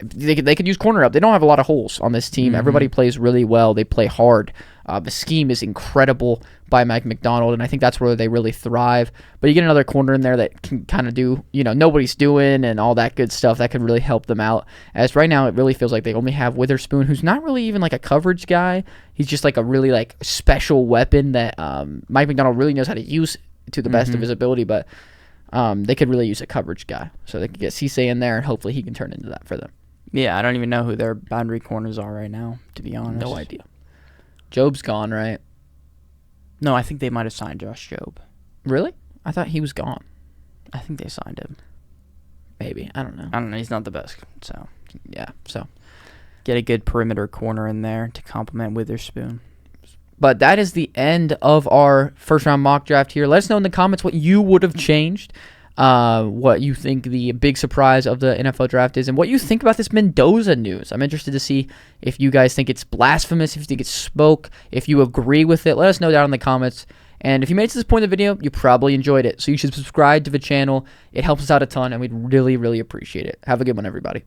They could use corner up. They don't have a lot of holes on this team. Everybody plays really well. They play hard. The scheme is incredible by Mike McDonald, and I think that's where they really thrive. But you get another corner in there that can kind of do, nobody's doing and all that good stuff. That could really help them out. As right now, it really feels like they only have Witherspoon, who's not really even like a coverage guy. He's just like a really like special weapon that Mike McDonald really knows how to use to the best of his ability. But they could really use a coverage guy. So they could get Cisse in there, and hopefully he can turn into that for them. Yeah, I don't even know who their boundary corners are right now, to be honest. No idea. Job's gone, right? No, I think they might have signed Josh Jobe. Really? I thought he was gone. I think they signed him. Maybe. I don't know. I don't know. He's not the best, so. Yeah, so. Get a good perimeter corner in there to complement Witherspoon. But that is the end of our first-round mock draft here. Let us know in the comments what you would have changed. What you think the big surprise of the NFL draft is, and what you think about this Mendoza news. I'm interested to see if you guys think it's blasphemous, if you think it's smoke, if you agree with it. Let us know down in the comments. And if you made it to this point in the video, you probably enjoyed it. So you should subscribe to the channel. It helps us out a ton, and we'd really, really appreciate it. Have a good one, everybody.